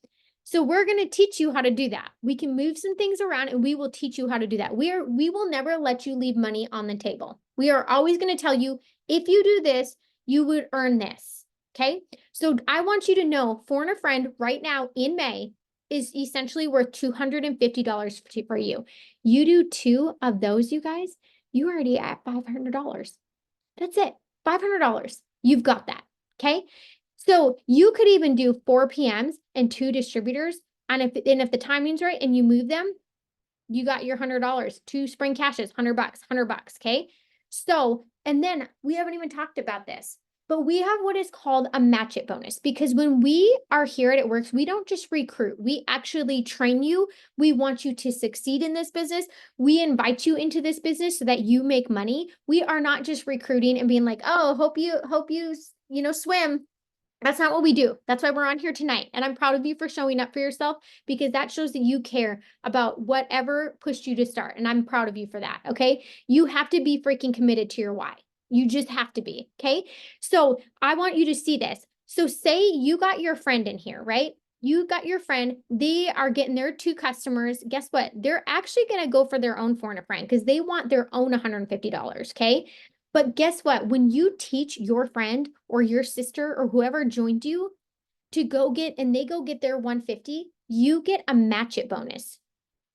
So we're going to teach you how to do that. We can move some things around and we will teach you how to do that. We will never let you leave money on the table. We are always going to tell you, if you do this, you would earn this, okay? So I want you to know, Foreign a Friend right now in May is essentially worth $250 for you. You do 2 of those, you guys, you're already at $500. That's it, $500. You've got that, okay? So you could even do 4 PMs and 2 distributors. And if the timing's right and you move them, you got your $100, 2 spring cashes, $100, okay? So, and then we haven't even talked about this, but we have what is called a match it bonus, because when we are here at It Works, we don't just recruit, we actually train you. We want you to succeed in this business. We invite you into this business so that you make money. We are not just recruiting and being like, oh, hope you, swim. That's not what we do. That's why we're on here tonight. And I'm proud of you for showing up for yourself, because that shows that you care about whatever pushed you to start. And I'm proud of you for that. Okay. You have to be freaking committed to your why. You just have to be. Okay. So I want you to see this. So say you got your friend in here, right? You got your friend. They are getting their 2 customers. Guess what? They're actually going to go for their own foreign friend because they want their own $150. Okay. But guess what? When you teach your friend or your sister or whoever joined you to go get, and they go get their 150, you get a match it bonus.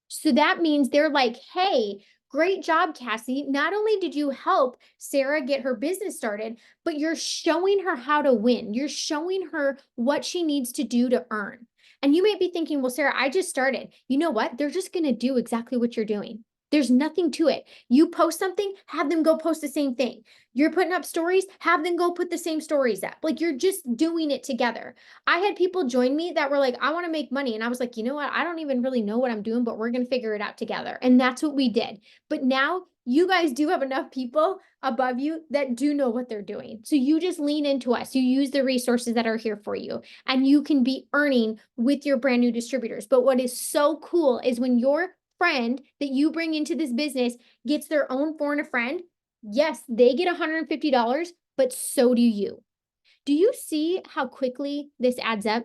So that means they're like, hey, great job, Cassie. Not only did you help Sarah get her business started, but you're showing her how to win. You're showing her what she needs to do to earn. And you may be thinking, well, Sarah, I just started. You know what? They're just going to do exactly what you're doing. There's nothing to it. You post something, have them go post the same thing. You're putting up stories, have them go put the same stories up. Like, you're just doing it together. I had people join me that were like, I want to make money. And I was like, you know what? I don't even really know what I'm doing, but we're going to figure it out together. And that's what we did. But now you guys do have enough people above you that do know what they're doing. So you just lean into us. You use the resources that are here for you, and you can be earning with your brand new distributors. But what is so cool is when your friend that you bring into this business gets their own foreign friend, yes, they get $150, but so do you. Do you see how quickly this adds up?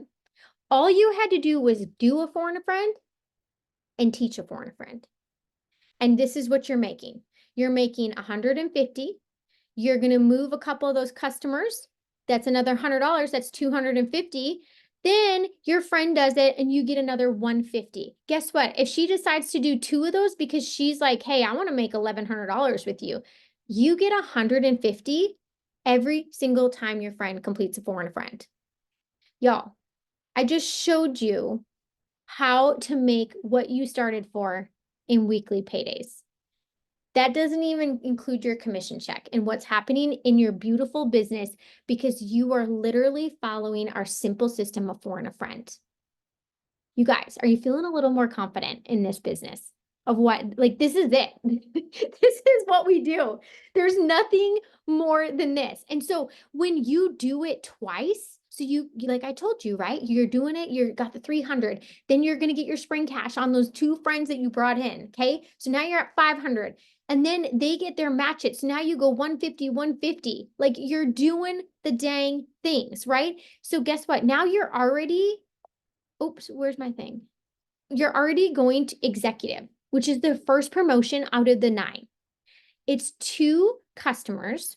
All you had to do was do a foreign friend and teach a foreign friend. And this is what you're making. You're making 150. You're going to move a couple of those customers. That's another $100. That's 250. Then your friend does it and you get another 150. Guess what? If she decides to do 2 of those because she's like, hey, I want to make $1,100 with you, you get 150 every single time your friend completes a foreign friend. Y'all, I just showed you how to make what you started for in weekly paydays. That doesn't even include your commission check and what's happening in your beautiful business, because you are literally following our simple system of foreign a friend. You guys, are you feeling a little more confident in this business of what, like, this is it. This is what we do. There's nothing more than this. And so when you do it twice, so you, like I told you, right? You're doing it, you got the 300, then you're going to get your spring cash on those 2 friends that you brought in. Okay. So now you're at 500, and then they get their match it. So now you go 150, 150, like you're doing the dang things, right? So guess what? Now you're already, oops, where's my thing? You're already going to executive, which is the first promotion out of the 9. It's 2 customers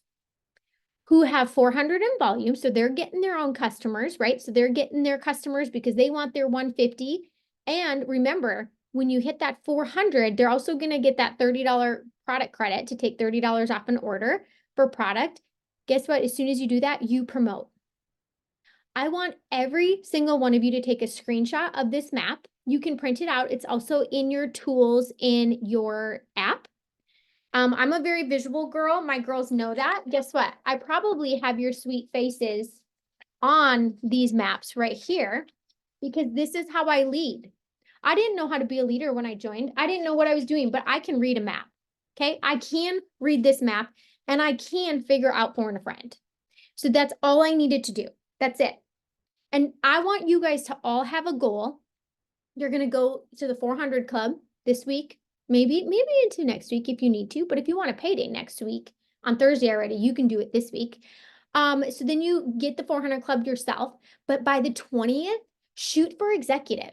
who have 400 in volume. So they're getting their own customers, right? So they're getting their customers because they want their 150. And remember, when you hit that 400, they're also going to get that $30 product credit to take $30 off an order for product. Guess what? As soon as you do that, you promote. I want every single one of you to take a screenshot of this map. You can print it out. It's also in your tools in your app. I'm a very visual girl. My girls know that. Guess what? I probably have your sweet faces on these maps right here, because this is how I lead. I didn't know how to be a leader when I joined. I didn't know what I was doing, but I can read a map. Okay. I can read this map and I can figure out phone a friend. So that's all I needed to do. That's it. And I want you guys to all have a goal. You're going to go to the 400 club this week, maybe into next week if you need to, but if you want a payday next week on Thursday already, you can do it this week. So then you get the 400 club yourself, but by the 20th, shoot for executive.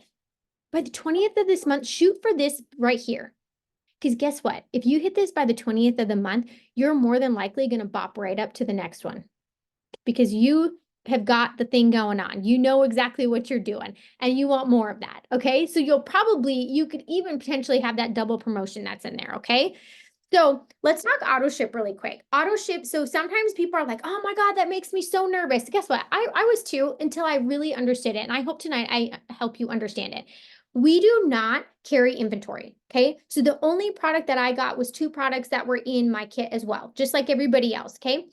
By the 20th of this month, shoot for this right here. Because guess what? If you hit this by the 20th of the month, you're more than likely going to bop right up to the next one because you have got the thing going on. You know exactly what you're doing and you want more of that. Okay. So you could even potentially have that double promotion that's in there. Okay. So let's talk auto ship really quick. Auto ship. So sometimes people are like, oh my God, that makes me so nervous. Guess what? I was too until I really understood it. And I hope tonight I help you understand it. We do not carry inventory. Okay. So the only product that I got was 2 products that were in my kit as well, just like everybody else. Okay.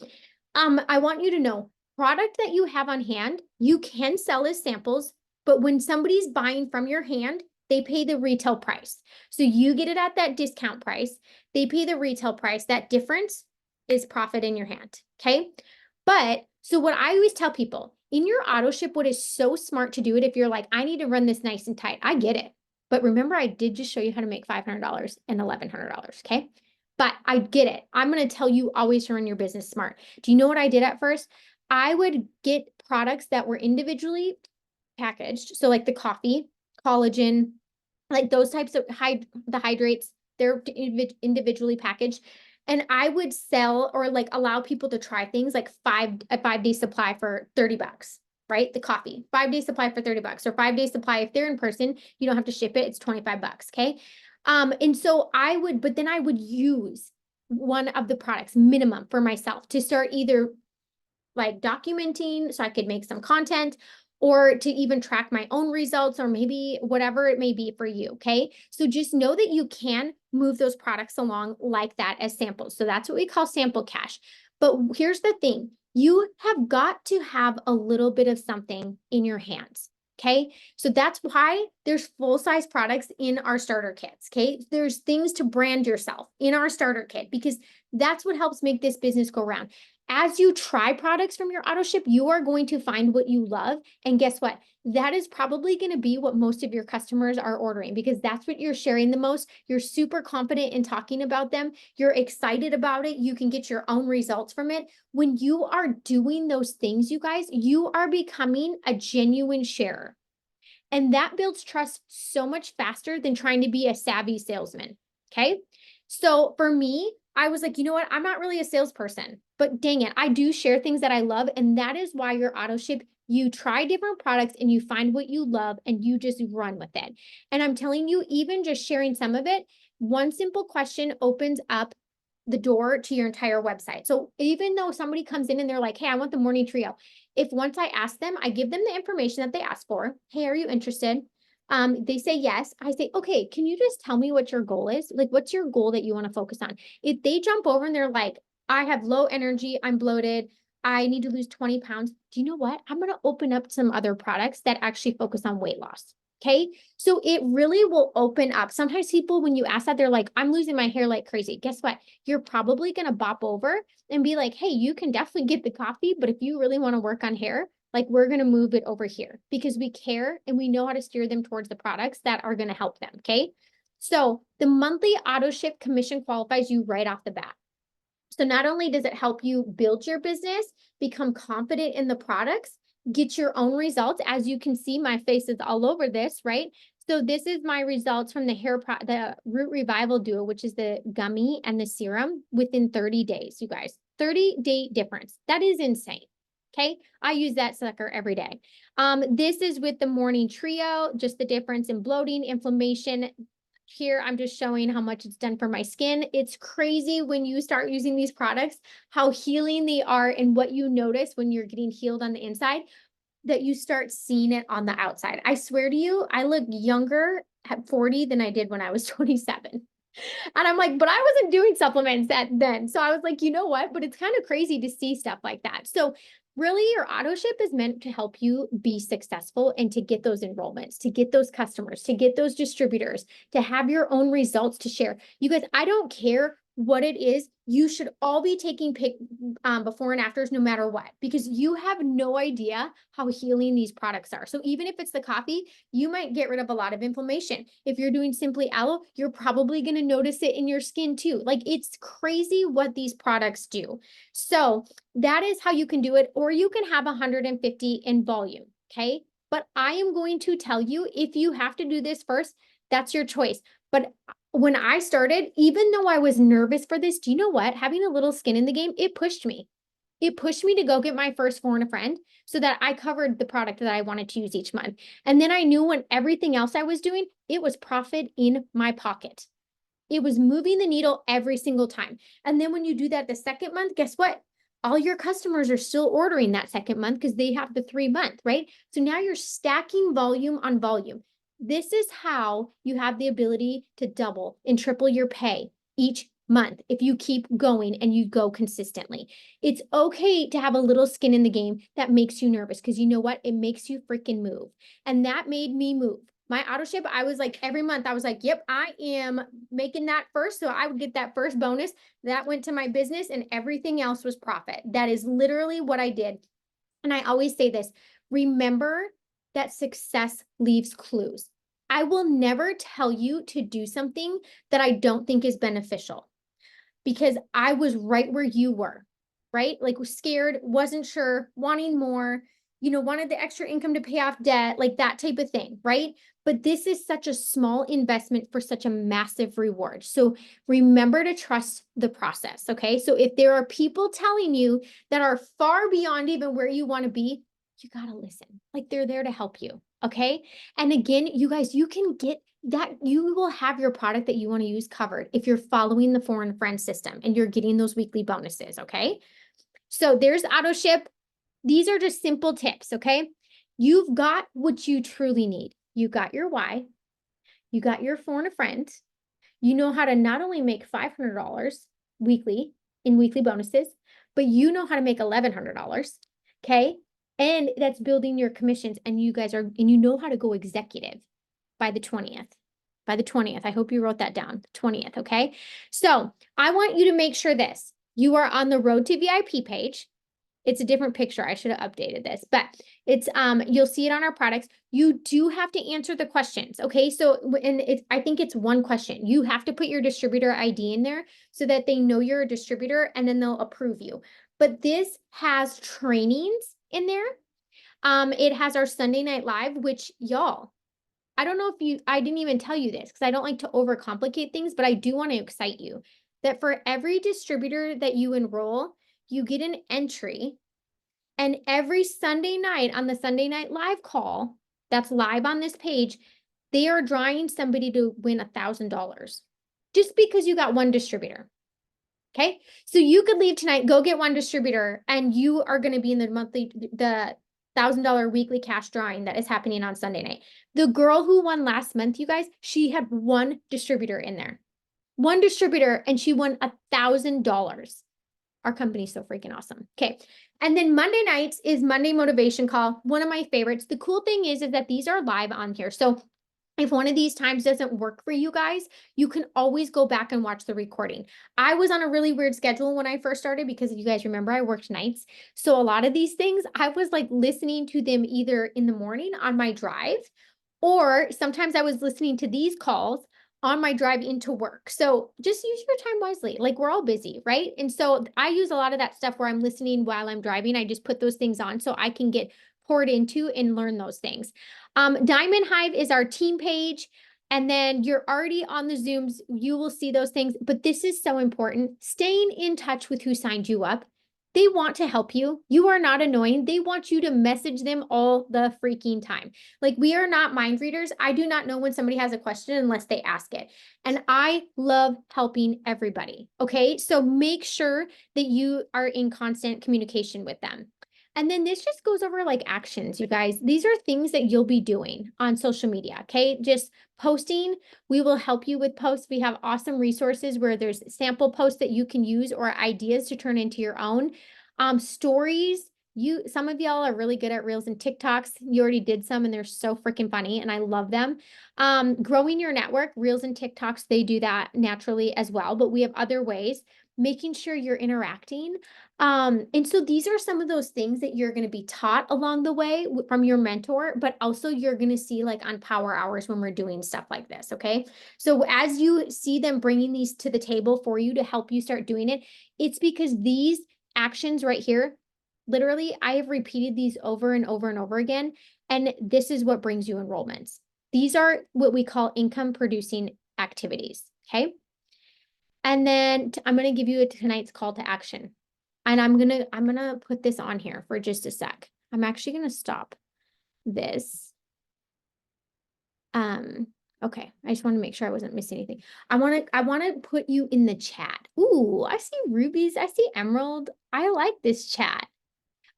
I want you to know product that you have on hand, you can sell as samples, but when somebody's buying from your hand, they pay the retail price. So you get it at that discount price. They pay the retail price. That difference is profit in your hand. Okay. But so what I always tell people in your auto ship, what is so smart to do it if you're like, I need to run this nice and tight. I get it. But remember, I did just show you how to make $500 and $1,100. Okay. But I get it. I'm going to tell you always to run your business smart. Do you know what I did at first? I would get products that were individually packaged. So like the coffee, collagen, like those types of the hydrates, they're individually packaged. And I would sell or like allow people to try things like a 5-day supply for $30, right? The coffee, 5-day supply for $30 or 5-day supply. If they're in person, you don't have to ship it. It's $25. Okay. And so but then I would use one of the products minimum for myself to start either like documenting so I could make some content or to even track my own results or maybe whatever it may be for you. Okay. So just know that you can move those products along like that as samples. So that's what we call sample cash. But here's the thing. You have got to have a little bit of something in your hands. Okay. So that's why there's full-size products in our starter kits. Okay. There's things to brand yourself in our starter kit because that's what helps make this business go around. As you try products from your auto ship, you are going to find what you love. And guess what? That is probably going to be what most of your customers are ordering because that's what you're sharing the most. You're super confident in talking about them. You're excited about it. You can get your own results from it. When you are doing those things, you guys, you are becoming a genuine sharer. And that builds trust so much faster than trying to be a savvy salesman. Okay. So for me, I was like, you know what? I'm not really a salesperson, but dang it, I do share things that I love. And that is why your auto ship, you try different products and you find what you love and you just run with it. And I'm telling you, even just sharing some of it, one simple question opens up the door to your entire website. So even though somebody comes in and they're like, hey, I want the morning trio. If once I ask them, I give them the information that they asked for. Hey, are you interested? They say yes. I say, okay, can you just tell me what your goal is? Like, what's your goal that you want to focus on? If they jump over and they're like, I have low energy, I'm bloated, I need to lose 20 pounds. Do you know what? I'm going to open up some other products that actually focus on weight loss. Okay. So it really will open up. Sometimes people, when you ask that, they're like, I'm losing my hair like crazy. Guess what? You're probably going to bop over and be like, hey, you can definitely get the coffee, but if you really want to work on hair, like we're going to move it over here because we care and we know how to steer them towards the products that are going to help them. Okay. So the monthly auto ship commission qualifies you right off the bat. So not only does it help you build your business, become confident in the products, get your own results. As you can see, my face is all over this, right? So this is my results from the Root Revival Duo, which is the gummy and the serum within 30 days, you guys. 30-day difference. That is insane. Okay. I use that sucker every day. This is with the morning trio, just the difference in bloating, inflammation. Here, I'm just showing how much it's done for my skin. It's crazy when you start using these products, how healing they are and what you notice when you're getting healed on the inside, that you start seeing it on the outside. I swear to you, I look younger at 40 than I did when I was 27. And I'm like, but I wasn't doing supplements then. So I was like, you know what? But it's kind of crazy to see stuff like that. So really, your auto ship is meant to help you be successful and to get those enrollments, to get those customers, to get those distributors, to have your own results to share. You guys, I don't care what it is. You should all be taking before and afters no matter what, because you have no idea how healing these products are. So even if it's the coffee, you might get rid of a lot of inflammation. If you're doing Simply Aloe, you're probably going to notice it in your skin too. Like, it's crazy what these products do. So that is how you can do it, or you can have 150 in volume. Okay. But I am going to tell you, if you have to do this first, that's your choice. But when I started, even though I was nervous for this, do you know what? Having a little skin in the game, it pushed me. It pushed me to go get my first for and a friend so that I covered the product that I wanted to use each month. And then I knew when everything else I was doing, it was profit in my pocket. It was moving the needle every single time. And then when you do that the second month, guess what? All your customers are still ordering that second month because they have the 3 month, right? So now you're stacking volume on volume. This is how you have the ability to double and triple your pay each month if you keep going and you go consistently. It's okay to have a little skin in the game that makes you nervous, because you know what? It makes you freaking move. And that made me move. My auto ship, I was like, every month I was like, yep, I am making that first. So I would get that first bonus that went to my business, and everything else was profit. That is literally what I did. And I always say this, remember that success leaves clues. I will never tell you to do something that I don't think is beneficial, because I was right where you were, right? Like, was scared, wasn't sure, wanting more, wanted the extra income to pay off debt, like that type of thing, right? But this is such a small investment for such a massive reward. So remember to trust the process, okay? So if there are people telling you that are far beyond even where you want to be, you got to listen. Like, they're there to help you, okay? And again, you guys, you can get that, you will have your product that you want to use covered if you're following the foreign friend system and you're getting those weekly bonuses. Okay. So there's auto ship. These are just simple tips. Okay. You've got what you truly need. You got your why, you got your foreign friend. You know how to not only make $500 weekly in weekly bonuses, but you know how to make $1,100. Okay. And that's building your commissions. And you know how to go executive by the 20th. By the 20th. I hope you wrote that down. 20th. Okay. So I want you to make sure you are on the Road to VIP page. It's a different picture. I should have updated this, but it's you'll see it on our products. You do have to answer the questions. Okay. So, and I think it's one question. You have to put your distributor ID in there so that they know you're a distributor, and then they'll approve you. But this has trainings in there. It has our Sunday Night Live, which, y'all, I don't know if I didn't even tell you this because I don't like to overcomplicate things, but I do want to excite you that for every distributor that you enroll, you get an entry. And every Sunday night on the Sunday Night Live call that's live on this page, they are drawing somebody to win $1,000 just because you got one distributor. Okay. So you could leave tonight, go get one distributor, and you are going to be in the $1,000 weekly cash drawing that is happening on Sunday night. The girl who won last month, you guys, she had one distributor in there, one distributor, and she won $1,000. Our company's so freaking awesome. Okay. And then Monday nights is Monday motivation call. One of my favorites. The cool thing is that these are live on here. So if one of these times doesn't work for you guys, you can always go back and watch the recording. I was on a really weird schedule when I first started because, if you guys remember, I worked nights. So a lot of these things, I was like listening to them either in the morning on my drive, or sometimes I was listening to these calls on my drive into work. So just use your time wisely. Like, we're all busy, right? And so I use a lot of that stuff where I'm listening while I'm driving. I just put those things on so I can get poured into and learn those things. Diamond Hive is our team page. And then you're already on the Zooms. You will see those things. But this is so important. Staying in touch with who signed you up. They want to help you. You are not annoying. They want you to message them all the freaking time. Like, we are not mind readers. I do not know when somebody has a question unless they ask it. And I love helping everybody. Okay. So make sure that you are in constant communication with them. And then this just goes over like actions, you guys. These are things that you'll be doing on social media, okay? Just posting. We will help you with posts. We have awesome resources where there's sample posts that you can use or ideas to turn into your own. Stories. Some of y'all are really good at Reels and TikToks. You already did some and they're so freaking funny and I love them. Growing your network, Reels and TikToks, they do that naturally as well, but we have other ways, making sure you're interacting. And so these are some of those things that you're going to be taught along the way from your mentor, but also you're going to see like on power hours when we're doing stuff like this. Okay. So as you see them bringing these to the table for you to help you start doing it, it's because these actions right here, literally, I have repeated these over and over and over again. And this is what brings you enrollments. These are what we call income producing activities. Okay. And then I'm going to give you tonight's call to action. And I'm gonna put this on here for just a sec. I'm actually gonna stop this. Okay, I just want to make sure I wasn't missing anything. I want to put you in the chat. Ooh, I see rubies, I see emerald. I like this chat.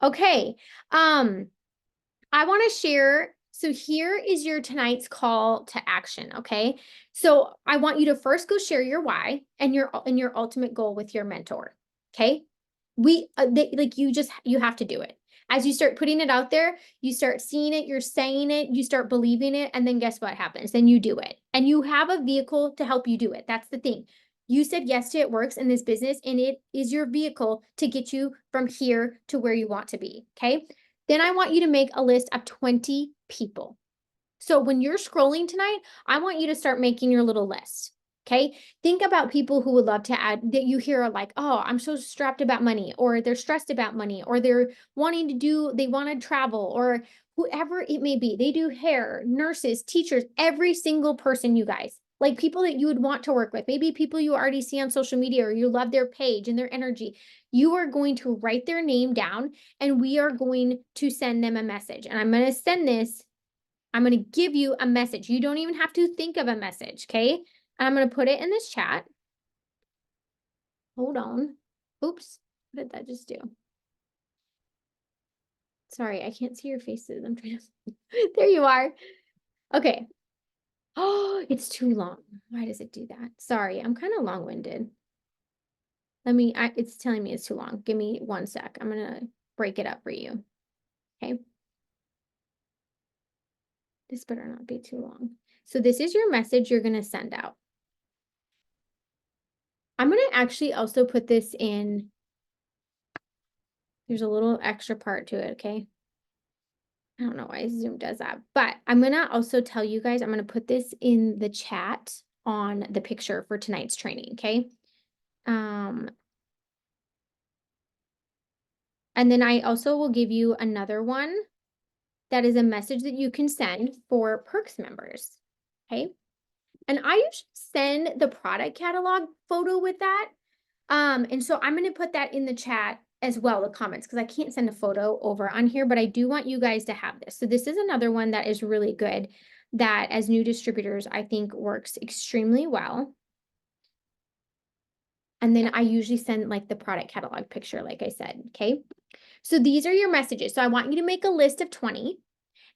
Okay. I want to share. So here is your tonight's call to action. Okay. So I want you to first go share your why and your ultimate goal with your mentor. Okay. You have to do it. As you start putting it out there, you start seeing it, you're saying it, you start believing it, and then guess what happens? Then you do it. And you have a vehicle to help you do it. That's the thing. You said yes to It Works in this business, and it is your vehicle to get you from here to where you want to be. Okay. Then I want you to make a list of 20 people. So when you're scrolling tonight, I want you to start making your little list. Okay. Think about people who would love to add that you hear are like, oh, I'm so strapped about money, or they're stressed about money, or they want to travel, or whoever it may be. They do hair, nurses, teachers, every single person, you guys, like people that you would want to work with, maybe people you already see on social media or you love their page and their energy. You are going to write their name down and we are going to send them a message. And I'm going to give you a message. You don't even have to think of a message, okay? I'm going to put it in this chat. Hold on. Oops. What did that just do? Sorry, I can't see your faces. I'm trying to. There you are. Okay. Oh, it's too long. Why does it do that? Sorry, I'm kind of long-winded. It's telling me it's too long. Give me 1 sec. I'm going to break it up for you. Okay. This better not be too long. So this is your message you're going to send out. I'm going to actually also put this in. There's a little extra part to it, okay? I don't know why Zoom does that, but I'm going to also tell you guys, I'm going to put this in the chat on the picture for tonight's training, okay? And then I also will give you another one that is a message that you can send for Perks members, okay? And I usually send the product catalog photo with that. And so I'm going to put that in the chat as well, the comments, because I can't send a photo over on here, but I do want you guys to have this. So this is another one that is really good that as new distributors, I think works extremely well. And then I usually send like the product catalog picture, like I said, okay? So these are your messages. So I want you to make a list of 20.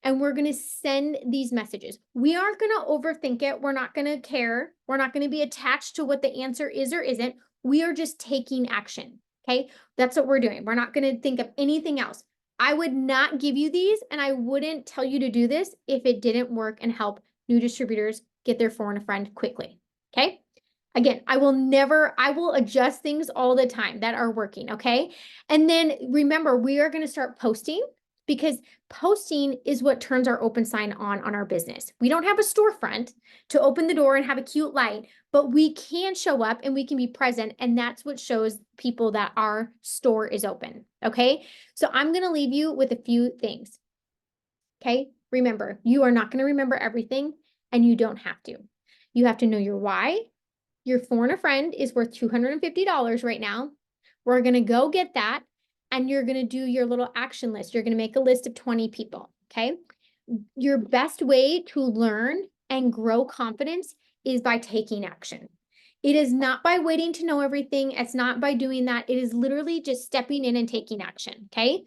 And we're going to send these messages. We aren't going to overthink it. We're not going to care. We're not going to be attached to what the answer is or isn't. We are just taking action. Okay. That's what we're doing. We're not going to think of anything else. I would not give you these and I wouldn't tell you to do this if it didn't work and help new distributors get their phone a friend quickly. Okay. Again, I will adjust things all the time that are working. Okay. And then remember, we are going to start posting because posting is what turns our open sign on our business. We don't have a storefront to open the door and have a cute light, but we can show up and we can be present. And that's what shows people that our store is open. Okay. So I'm going to leave you with a few things. Okay. Remember, you are not going to remember everything and you don't have to. You have to know your why. Your phone a friend is worth $250 right now. We're going to go get that. And you're going to do your little action list. You're going to make a list of 20 people, okay? Your best way to learn and grow confidence is by taking action. It is not by waiting to know everything. It's not by doing that. It is literally just stepping in and taking action, okay?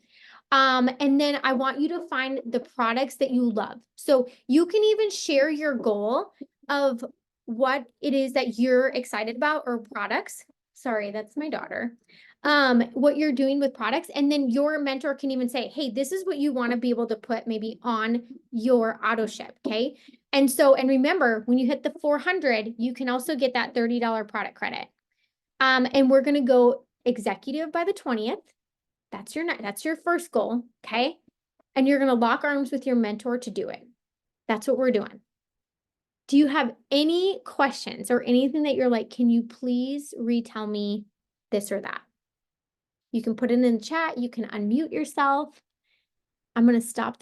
And then I want you to find the products that you love. So you can even share your goal of what it is that you're excited about or products. Sorry, that's my daughter. What you're doing with products. And then your mentor can even say, hey, this is what you want to be able to put maybe on your auto ship. Okay. And remember, when you hit the 400, you can also get that $30 product credit. And we're going to go executive by the 20th. That's your first goal, okay? And you're going to lock arms with your mentor to do it. That's what we're doing. Do you have any questions or anything that you're like, can you please retell me this or that? You can put it in the chat. You can unmute yourself. I'm going to stop the